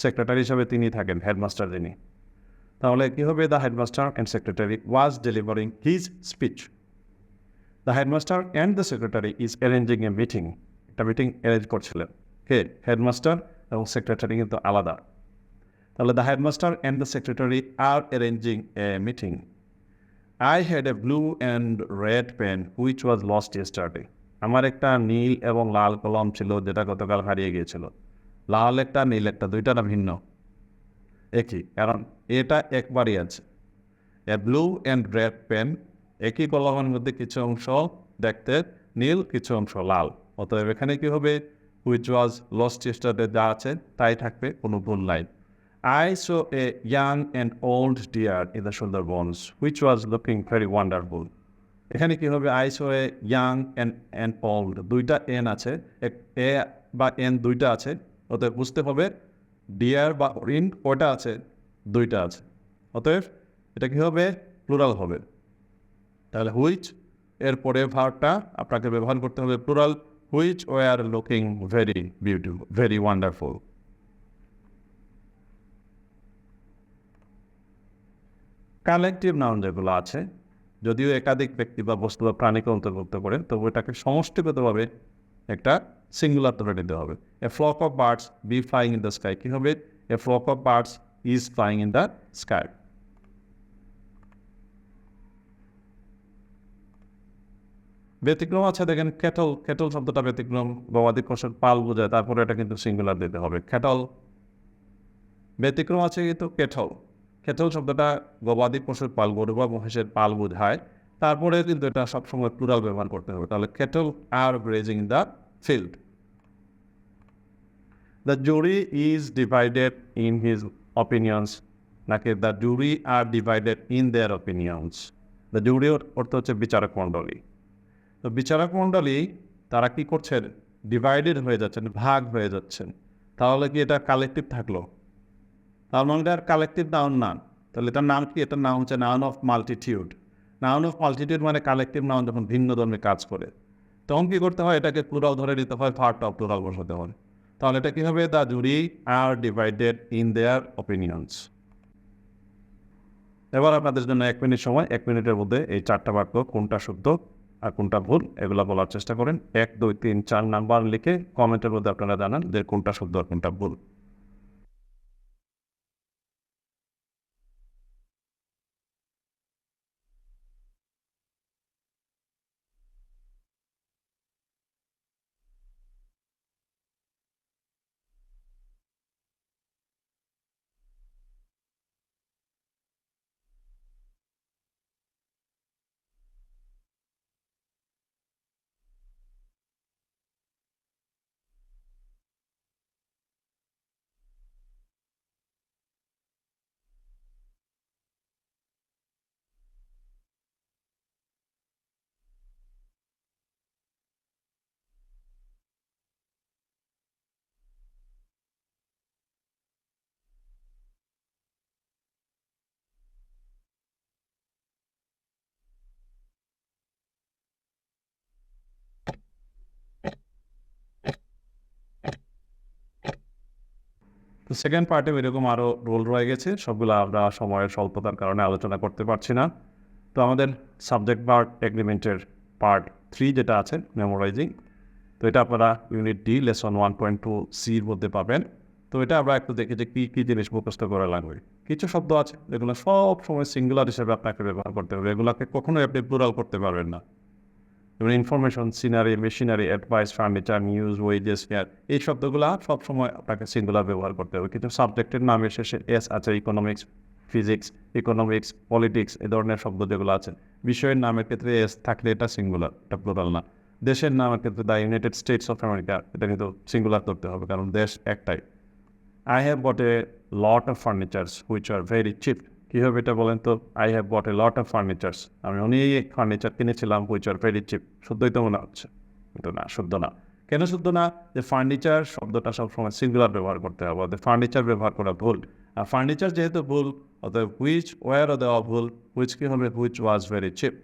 সেক্রেটারি হিসাবে তিনি থাকেন, হেডমাস্টার যিনি। তাহলে কী হবে? The headmaster and secretary was delivering his speech. The headmaster and the secretary is arranging a meeting. একটা মিটিং অ্যারেঞ্জ করছিলেন কে? হেডমাস্টার এবং সেক্রেটারি কিন্তু আলাদা। তাহলে the headmaster and the secretary are arranging a meeting. I had a blue and red pen which was lost yesterday. আমার একটা নীল এবং লাল কলম ছিল যেটা গতকাল হারিয়ে গিয়েছিল। লাল একটা নীল একটা, দুইটা না ভিন্ন? একই, কারণ এটা একবারই আছে। এ ব্লু অ্যান্ড রেড পেন, একই কলমের মধ্যে কিছু অংশ দেখতে নীল, কিছু অংশ লাল। অতএব এখানে কি হবে? হুইচ ওয়াজ লস্ট ইয়েস্টারডে যা আছে তাই থাকবে, কোনো ভুল নাই। I saw a young and old deer in the Sundarbans, which was looking very wonderful. এখানে কি হবে? I saw a young and old, দুইটা এন আছে, এ বা এন দুইটা আছে, অতএব বুঝতে হবে ডিয়ার বা হরিণ কয়টা আছে? দুইটা আছে। অতএব এটা কি হবে? প্লুরাল হবে। তাহলে হুইচ এর পরে ভার্বটা আপনাকে ব্যবহার করতে হবে plural, which were looking very beautiful, very wonderful. Collective noun যেগুলো আছে, যদিও একাধিক ব্যক্তি বা বস্তু বা প্রাণীকে অন্তর্ভুক্ত করে, তবু এটাকে সমষ্টিগতভাবে একটা সিঙ্গুলার ধরে নিতে হবে। A flock of birds be flying in the sky, কী হবে? A flock of birds is flying in the sky. ব্যতিক্রম আছে দেখেন, ক্যাটল। ক্যাটল শব্দটা ব্যতিক্রম, গবাদি পশুর পাল বোঝায়, তারপরে এটা কিন্তু সিঙ্গুলার দিতে হবে, ক্যাটল। ব্যতিক্রম আছে কিন্তু ক্যাটল। ক্যাটল শব্দটা গবাদি পশুর পাল, গরু বা মহিষের পাল বোঝায়, তারপরে কিন্তু এটা সবসময় প্লুরাল ব্যবহার করতে হবে। তাহলে cattle are grazing in the field. The jury is divided in his opinions, নাকি the jury are divided in their opinions? The jury অর্থ হচ্ছে বিচারক মণ্ডলী। তো বিচারক মণ্ডলী তারা কি করছেন? ডিভাইডেড হয়ে যাচ্ছেন, ভাগ হয়ে যাচ্ছেন। তাহলে কি এটা কালেকটিভ থাকলো? তার মানে এটা কালেকটিভ নাউন না। তাহলে এটার নাম কি? এটার নাম হচ্ছে noun of multitude. Noun of multitude মানে কালেকটিভ নাউন যখন ভিন্ন ধর্মে কাজ করে, তখন কী করতে হয়? এটাকে প্লুরাল ধরে নিতে হয়, পার্ট অফ প্লুরাল বসাতে হয়। তাহলে এটা কী হবে? The jury are divided in their opinions. এবার আপনাদের জন্য 1 মিনিট সময়, 1 মিনিটের মধ্যে এই 4টা বাক্য কোনটা শুদ্ধ আর কোনটা ভুল এগুলো বলার চেষ্টা করেন। 1, 2, 3, 4 নাম্বার লিখে কমেন্টের মধ্যে আপনারা জানান যে কোনটা শুদ্ধ আর কোনটা ভুল। তো সেকেন্ড পার্টে এরকম আরও রোল রয়ে গেছে, সবগুলো আমরা সময়ের স্বল্পতার কারণে আলোচনা করতে পারছি না। তো আমাদের সাবজেক্ট ভার্ব এগ্রিমেন্টের পার্ট 3 যেটা আছে মেমোরাইজিং, তো এটা আপনারা ইউনিট ডি লেসন 1.2 সির মধ্যে পাবেন। তো এটা আমরা একটু দেখি যে কী কী জিনিস মুখস্থ করা লাগবে। কিছু শব্দ আছে যেগুলো সব সময় সিঙ্গুলার হিসেবে আপনাকে ব্যবহার করতে হবে, এগুলোকে কখনোই আপনি প্লুরাল করতে পারবেন না। যেমন information, scenery, machinery, advice, furniture, news, wages, fair, এই শব্দগুলো সবসময় আপনাকে সিঙ্গুলার ব্যবহার করতে হবে। কিন্তু সাবজেক্টের নামের শেষে এস আছে, ইকোনমিক্স, ফিজিক্স, ইকোনমিক্স, পলিটিক্স, এই ধরনের শব্দ যেগুলো আছে, বিষয়ের নামের ক্ষেত্রে এস থাকলে এটা সিঙ্গুলার, এটা প্লুরাল না। দেশের নামের ক্ষেত্রে the United states of America, এটা কিন্তু সিঙ্গুলার করতে হবে, কারণ দেশ একটাই। I have bought A lot of furnitures which are very chip. কীভাবে এটা বলেন তো? I have bought A lot of furnitures, আমি অনেক ফার্নিচার কিনেছিলাম, হুইচ আর ভেরি চিপ। শুদ্ধই তো মনে হচ্ছে, কিন্তু না, শুদ্ধ না। কেন শুদ্ধ না? যে ফার্নিচার শব্দটা সবসময় সিঙ্গুলার ব্যবহার করতে হবে, অর্থাৎ ফার্নিচার ব্যবহার করা ভুল। আর ফার্নিচার যেহেতু ভুল, অর্থাৎ হুইচ ওয়ার দেওয়া ভুল, হুইচ কী হবে? Which was very cheap.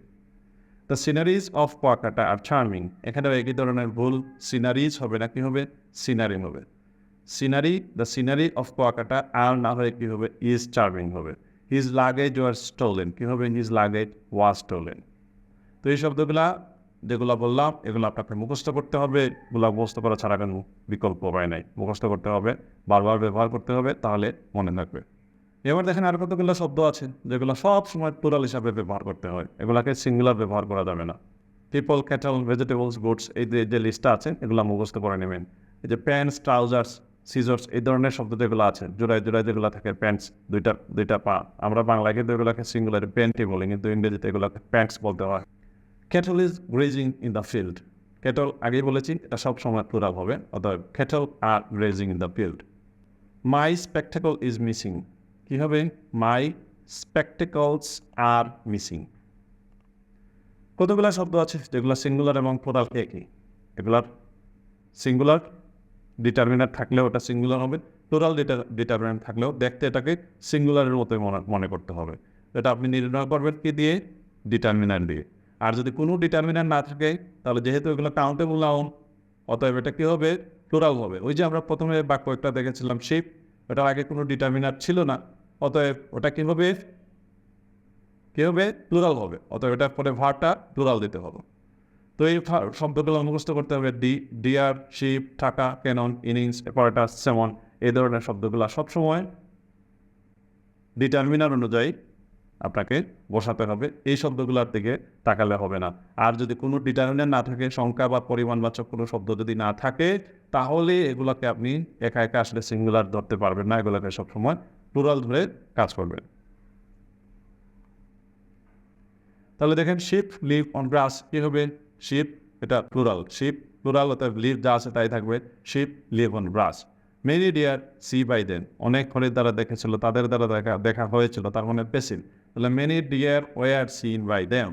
The sceneries of Kuakata are charming, এখানেও একই ধরনের ভুল, সিনারিজ হবে না, কী হবে? সিনারি হবে। Scenery, the scenery of Kuakata are না হয়ে কী হবে? ইজ চার্মিং হবে। হিজ লাগেজ ওয়ার স্টোলেন, কী হবে? His luggage was stolen. তো এই শব্দগুলা যেগুলো বললাম, এগুলো আপনাকে মুখস্থ করতে হবে। এগুলো মুখস্থ করা ছাড়া কোনো বিকল্প উপায় নাই, মুখস্থ করতে হবে, বারবার ব্যবহার করতে হবে, তাহলে মনে থাকবে। এবার দেখেন আর কতগুলো শব্দ আছে যেগুলো সব সময় প্লুরাল হিসাবে ব্যবহার করতে হয়, এগুলাকে সিঙ্গুলার ব্যবহার করা যাবে না। পিপল, ক্যাটল, ভেজিটেবলস, গুডস, এই যে লিস্টটা আছে এগুলো মুখস্থ করে নেবেন। এই যে প্যান্টস, ট্রাউজার্স, সিজর্স, এই ধরনের শব্দ যেগুলো আছে, জোড়ায় জোড়ায় যেগুলো থাকে, প্যান্টস, দুইটা পা, আমরা বাংলায় কিন্তু এগুলোকে সিঙ্গুলার প্যান্টই বলি, কিন্তু ইংরেজিতে এগুলোকে প্যান্টস বলতে হয়। Cattle is grazing in the field, cattle আগেই বলেছি এটা সব সময় প্লুরাল হবে, অর্থাৎ cattle are grazing in the field. My spectacle is missing, কী হবে? My spectacles are missing. কতগুলো শব্দ আছে যেগুলো সিঙ্গুলার এবং প্লুরাল একই, এগুলার সিঙ্গুলার ডিটারমিনার থাকলেও ওটা সিঙ্গুলার হবে, প্লুরাল ডিটারমিনার থাকলেও দেখতে এটাকে সিঙ্গুলারের মতোই মনে করতে হবে। এটা আপনি নির্ণয় করবেন কি দিয়ে? ডিটারমিনার দিয়ে। আর যদি কোনো ডিটারমিনার না থাকে, তাহলে যেহেতু এগুলো কাউন্টেবল নাউন, অতএব এটা কী হবে? প্লুরাল হবে। ওই যে আমরা প্রথমে বাক্য একটা দেখেছিলাম শিপ, ওটার আগে কোনো ডিটারমিনার ছিল না, অতএব ওটা কী হবে? প্লুরাল হবে, অতএব এটার পরে ভার্বটা প্লুরাল দিতে হবে। তো এই শব্দগুলো মুখস্থ করতে হবে। ডিয়ার, শিপ, টাকা, ক্যানন, ইনিংস, অ্যাপারেটাস, সেমন, এই ধরনের শব্দগুলো সবসময় ডিটারমিনার অনুযায়ী আপনাকে বসাতে হবে, এই শব্দগুলোর দিকে তাকালে হবে না। আর যদি কোনো ডিটারমিনার না থাকে, সংখ্যা বা পরিমাণবাচক কোনো শব্দ যদি না থাকে, তাহলে এগুলোকে আপনি একা একা আসলে সিঙ্গুলার ধরতে পারবেন না, এগুলোকে সবসময় প্লুরাল ধরে কাজ করবেন। তাহলে দেখেন শিপ লিভ অন গ্রাস, কী হবে? শিপ, এটা প্লুরাল, শিপ প্লুরাল, অর্থাৎ লিভ যা আছে তাই থাকবে, sheep live on grass. Many deer see by them, অনেক হরিণ দ্বারা দেখেছিল, তাদের দ্বারা দেখা হয়েছিল, তার মানে পেসিভ। তাহলে many deer were seen by them.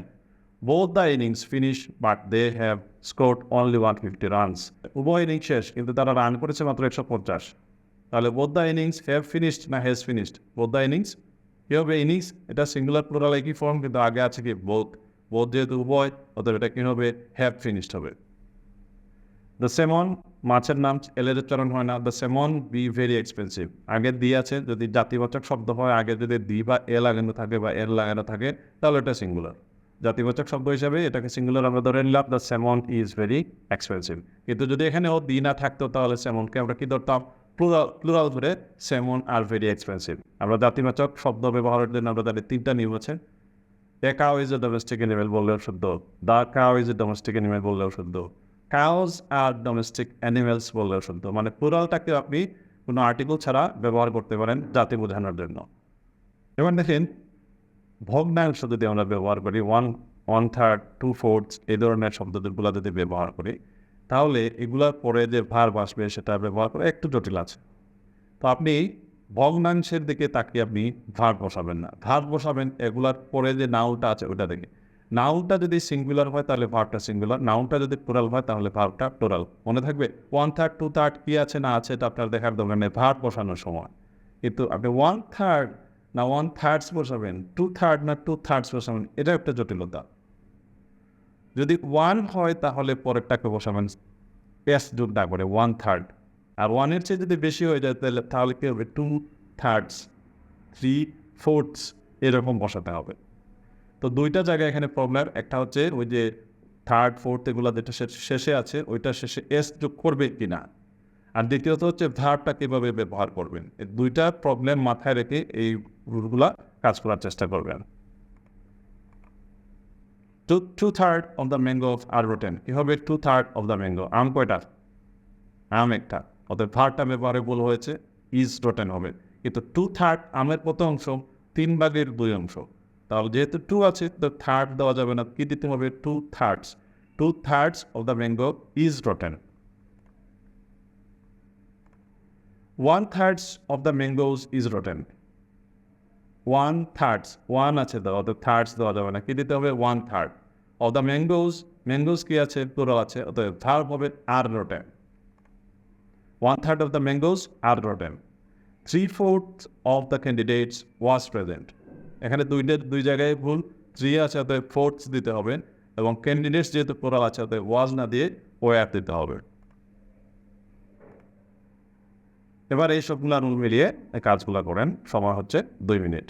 Both the innings finish but they have scored only 150 runs, উভয় ইনিংস শেষ কিন্তু তারা রান করেছে মাত্র 150। তাহলে both the innings have finished না has finished? Both the innings, কী হবে? ইনিংস, এটা সিঙ্গুলার প্লুরাল একই ফর্ম, কিন্তু আগে আছে কি? বোথ। বোথ যেহেতু উভয়, অতএব এটা কী হবে? হ্যাভ ফিনিশড হবে। দ্য সেমন, মাছের নাম এলের উচ্চারণ হয় না, দ্য সেমন বি ভেরি এক্সপেন্সিভ, আগে দি আছে, যদি জাতিবাচক শব্দ হয়, আগে যদি দি বা এ লাগানো থাকে বা এর লাগানো থাকে, তাহলে এটা সিঙ্গুলার। জাতিবাচক শব্দ হিসাবে এটাকে সিঙ্গুলার আমরা ধরে নিলাম, দ্য সেমন ইজ ভেরি এক্সপেন্সিভ। কিন্তু যদি এখানে ও দি না থাকতো, তাহলে সেমনকে আমরা কী ধরতাম? প্লুরাল ধরে সেমন আর ভেরি এক্সপেন্সিভ। আমরা জাতিবাচক শব্দ ব্যবহারের জন্য আমরা তাদের 3টা নিয়ম আছে। A cow is a domestic animal বললেও শুদ্ধ, the cow is a domestic animal বললেও শুদ্ধ, কাউজ আর ডোমেস্টিক অ্যানিমেলস বললেও শুদ্ধ। মানে প্লুরালটাকে আপনি কোনো আর্টিকেল ছাড়া ব্যবহার করতে পারেন জাতি বোঝানোর জন্য। এবার দেখেন ভগ্নাংশ যদি আমরা ব্যবহার করি, 1/3, 2/4 এই ধরনের শব্দগুলো যদি ব্যবহার করি, তাহলে এগুলোর পরে যে ভার্ব আসবে সেটা ব্যবহার করে একটু জটিল আছে। তো আপনি ভগ্নাংশের দিকে তাকিয়ে আপনি ভার্ব বসাবেন না, ভার্ব বসাবেন এগুলার পরে যে নাউনটা আছে ওটা দেখে। নাউনটা যদি সিঙ্গুলার হয় তাহলে ভার্বটা সিঙ্গুলার, নাউনটা যদি প্লুরাল হয় তাহলে ভার্বটা প্লুরাল। মনে থাকবে 1/3, 2/3 কী আছে না আছে এটা আপনার দেখার দরকার নেই ভার্ব বসানোর সময়। কিন্তু আপনি 1/3 না 1/3 বসাবেন, 2/3 না 2/3 বসাবেন, এটা একটা জটিলতা। যদি 1 হয় তাহলে পরেরটাকে বসাবেন এস যোগ না করে 1/3, আর 1-এর চেয়ে যদি বেশি হয়ে যায় তাহলে কি হবে 2/3, 3/4 এরকম বসাতে হবে। তো দুইটা জায়গায় এখানে প্রবলেম, একটা হচ্ছে ওই যে 3rd, 4th এগুলো যেটা শেষে আছে ওইটা শেষে এস যোগ করবে কিনা, আর দ্বিতীয়ত হচ্ছে ভার্বটা কীভাবে ব্যবহার করবেন। এই দুইটা প্রবলেম মাথায় রেখে এই রুলগুলা কাজ করার চেষ্টা করবেন। 2/3 of the mangoes are rotten। কি হবে 2/3 of the mango? আম কয়টা? আম একটা, অর্থাৎ ভার্বটা ব্যবহারে ভুল হয়েছে, ইজ রটেন হবে। কিন্তু 2/3 আমের কত অংশ? 3/2 অংশ। তাহলে যেহেতু 2 আছে তো থার্ড দেওয়া যাবে না, কি দিতে হবে? 2/3। 2/3 of the mango is rotten। 1/3 of the mangoes is rotten। 1/3, 1 আছে দেওয়া, অর্থাৎ থার্ডস দেওয়া যাবে না, কি দিতে হবে? 1/3 of the mangoes। ম্যাঙ্গোজ কি আছে? প্লুরাল আছে, অর্থাৎ ভার্ব হবে আর rotten। 1/3 of the mangoes are rotten। 3/4 of the candidates was present। এখানে দুই জায়গায় ভুল, 3 আছে অতএব 4th দিতে হবে, এবং ক্যান্ডিডেটস যেহেতু প্লুরাল আছে অতএব ওয়াজ না দিয়ে ওয়ার দিতে হবে। এবার এই সবগুলো রুল মিলিয়ে কাজগুলো করেন। সময় হচ্ছে 2 minute.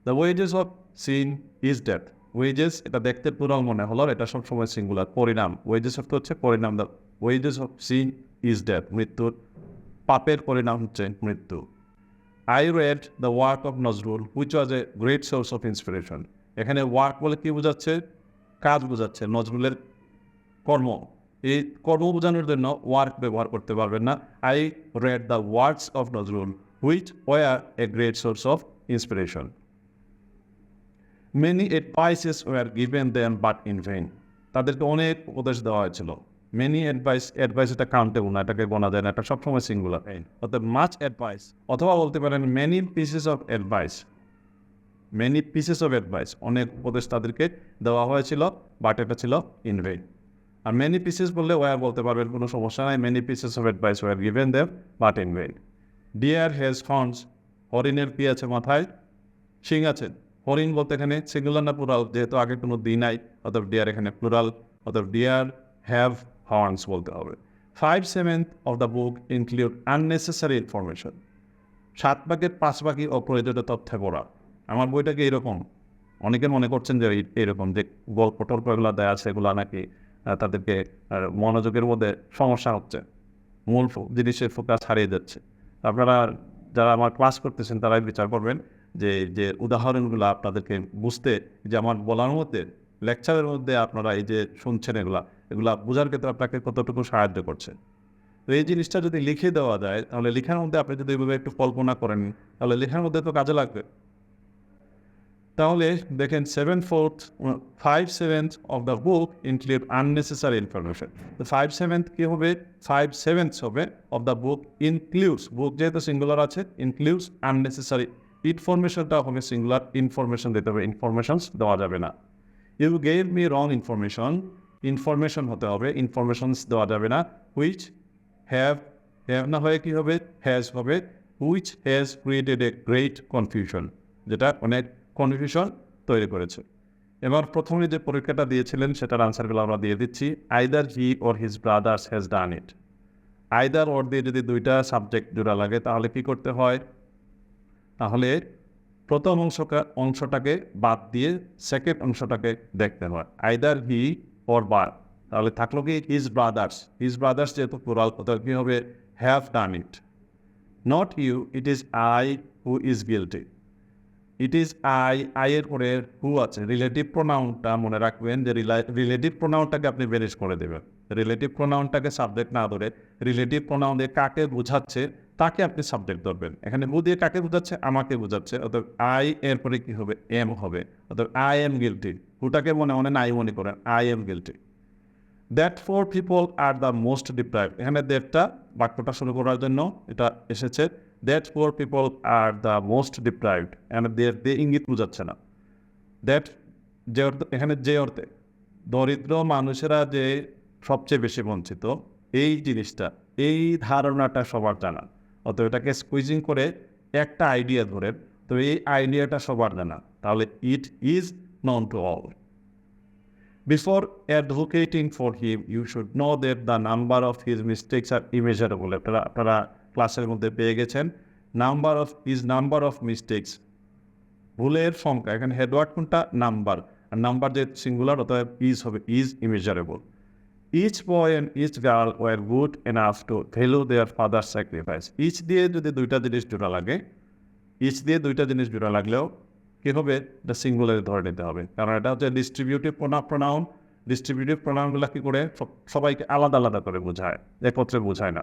The wages of sin is death. Wages এটা দেখতে প্লুরাল মনে হলো, এটা সবসময় সিঙ্গুলার। পরিণাম, ওয়েজেস অর্থ হচ্ছে পরিণাম। The wages of sin is death, মৃত্যুর, পাপের পরিণাম হচ্ছে মৃত্যু। I read the work of Nazrul which was a great source of inspiration. এখানে ওয়ার্ক বলে কি বোঝাচ্ছে? কাজ বোঝাচ্ছে, নজরুলের কর্ম। এই কর্ম বোঝানোর জন্য ওয়ার্ক ব্যবহার করতে পারবেন না। I read the works of Nazrul which were a great source of inspiration. Many advices were given them but in vain. তাদেরকে অনেক উপদেশ দেওয়া হয়েছিল। মেনি অ্যাডভাইস এটা কাউন্টেবল না, এটাকে গোনা যায় না, এটা সবসময় সিঙ্গুলার। অর্থাৎ মাচ অ্যাডভাইস, অথবা বলতে পারেন many pieces of advice. Many pieces of advice, অনেক উপদেশ তাদেরকে দেওয়া হয়েছিল, বাট এটা ছিল ইন ভেইন। আর মেনি পিসেস বললে ওয়ার বলতে পারবেন, কোনো সমস্যা নাই। Many pieces of advice were given them but in vain. Deer has horns. হরিণের কি আছে? মাথায় শিং আছে। হরিণ বলতে এখানে সিঙ্গুলার না প্লুরাল? যেহেতু আগে কোনো দি নাই অথবা ডিয়ার এখানে প্লুরাল, অথবা ডিয়ার হ্যাভ হর্নস বলতে হবে। 5/7 of the book include unnecessary information. 7/5 অপ্রয়োজনীয় তথ্যে পড়া। আমার বইটাকে এরকম, অনেকে মনে করছেন যে এইরকম যে গল্প টল্প এগুলো দেওয়া আছে, এগুলো নাকি তাদেরকে মনোযোগের মধ্যে সমস্যা হচ্ছে, মূল জিনিসের ফোকাস হারিয়ে যাচ্ছে। আপনারা যারা আমার ক্লাস করতেছেন তারাই বিচার করবেন যে যে উদাহরণগুলো আপনাদেরকে বুঝতে, যে আমার বলার মধ্যে, লেকচারের মধ্যে আপনারা এই যে শুনছেন এগুলা বোঝার ক্ষেত্রে আপনাকে কতটুকু সাহায্য করছে। তো এই জিনিসটা যদি লিখে দেওয়া যায় তাহলে লেখার মধ্যে আপনি যদি এইভাবে একটু কল্পনা করেন তাহলে লেখার মধ্যে তো কাজে লাগবে। তাহলে দেখেন 5/7 of the book include unnecessary information. তো 5/7 কি হবে? 5/7 হবে অফ দ্য বুক ইনক্লুডস, বুক যেহেতু সিঙ্গুলার আছে, ইনক্লুডস আননেসেসারি ইনফরমেশনটা হবে সিঙ্গুলার, ইনফরমেশন দিতে হবে, ইনফরমেশনস দেওয়া যাবে না। You gave me wrong information, information হতে হবে, ইনফরমেশনস দেওয়া যাবে না। হুইচ হ্যাভ, হ্যাভ না হয়ে কী হবে? হ্যাজ হবে। Which has created a great confusion, যেটা অনেক কনফিউশন তৈরি করেছে। এবার প্রথমে যে পরীক্ষাটা দিয়েছিলেন সেটার আনসারগুলো আমরা দিয়ে দিচ্ছি। Either he or his brothers has done it. Either or দিয়ে যদি দুইটা সাবজেক্ট জোড়া লাগে তাহলে কি করতে হয়? তাহলে প্রথম অংশটাকে বাদ দিয়ে সেকেন্ড অংশটাকে দেখতে হয়। আইদার হি অর বার, তাহলে থাকলো কি? His brothers. হিজ ব্রাদার্স যেহেতু প্লুরাল, কোথাও কী হবে? Have done it. Not you, it is I who is guilty. It is I, আইয়ের পরে হু আছে, রিলেটিভ প্রোনাউনটা মনে রাখবেন যে রিলেটিভ প্রোনাউনটাকে আপনি বেরিশ করে দেবেন। রিলেটিভ প্রোনাউনটাকে সাবজেক্ট না ধরে রিলেটিভ প্রোনাউন দিয়ে কাকে বোঝাচ্ছে তাকে আপনি সাবজেক্ট ধরবেন। এখানে হু দিয়ে কাকে বোঝাচ্ছে? আমাকে বোঝাচ্ছে, অর্থাৎ আই এরপরে কী হবে? এম হবে, অর্থাৎ আই এম গিল্টি। হুটাকে মনে নাই মনে করেন, I am guilty. That four people are the most deprived, এখানে দ্যাটটা বাক্যটা শুরু করার জন্য এটা এসেছে। That four people are the most deprived, এখানে দিয়ে ইঙ্গিত বোঝাচ্ছে না। দ্যাট যে অর্থ, এখানে যে অর্থে দরিদ্র মানুষেরা যে সবচেয়ে বেশি বঞ্চিত, এই জিনিসটা, এই ধারণাটা সবার জানা, অত এটাকে স্কুইজিং করে একটা আইডিয়া ধরেন, তো এই আইডিয়াটা সবার জানা, তাহলে it is known to all. Before advocating for him, you should know that the number of his mistakes are immeasurable. আপনারা ক্লাসের মধ্যে পেয়ে গেছেন নাম্বার অফ মিস্টেক্স, ভুলের সংখ্যা। এখানে হেডওয়ার্ড কোনটা? নাম্বার, আর নাম্বার যে সিঙ্গুলার অতএব ইজ হবে, is immeasurable. Each boy and each girl were good enough to value their father sacrifice. Each দিয়ে যদি দুইটা জিনিস জোড়া লাগে, ইচ দিয়ে দুইটা জিনিস জোড়া লাগলেও কী হবে? এটা সিঙ্গুলারে ধরে নিতে হবে, কারণ এটা হচ্ছে ডিস্ট্রিবিউটিভ প্রোনাউন। ডিস্ট্রিবিউটিভ প্রোনাউনগুলো কী করে? সবাইকে আলাদা আলাদা করে বোঝায়, একত্রে বোঝায় না।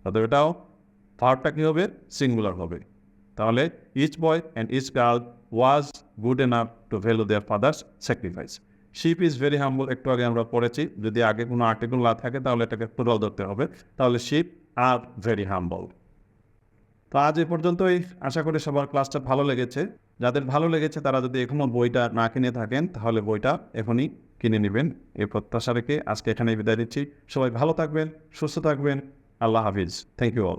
অর্থাৎ এটাও ভার্বটা কী হবে? সিঙ্গুলার হবে। তাহলে each boy and each girl was good enough to value their father's sacrifice. Ship is very humble, একটু আগে আমরা পড়েছি, যদি আগে কোনো আর্টিকেল না থাকে তাহলে এটাকে প্লুরাল ধরতে হবে, তাহলে শিপ আর ভেরি হাম্বল। তো আজ এ পর্যন্তই, আশা করি সবার ক্লাসটা ভালো লেগেছে। যাদের ভালো লেগেছে তারা যদি এখনও বইটা না কিনে থাকেন তাহলে বইটা এখনই কিনে নেবেন, এই প্রত্যাশা রেখে আজকে এখানেই বিদায় দিচ্ছি। সবাই ভালো থাকবেন, সুস্থ থাকবেন। আল্লাহ হাফিজ। Thank you all.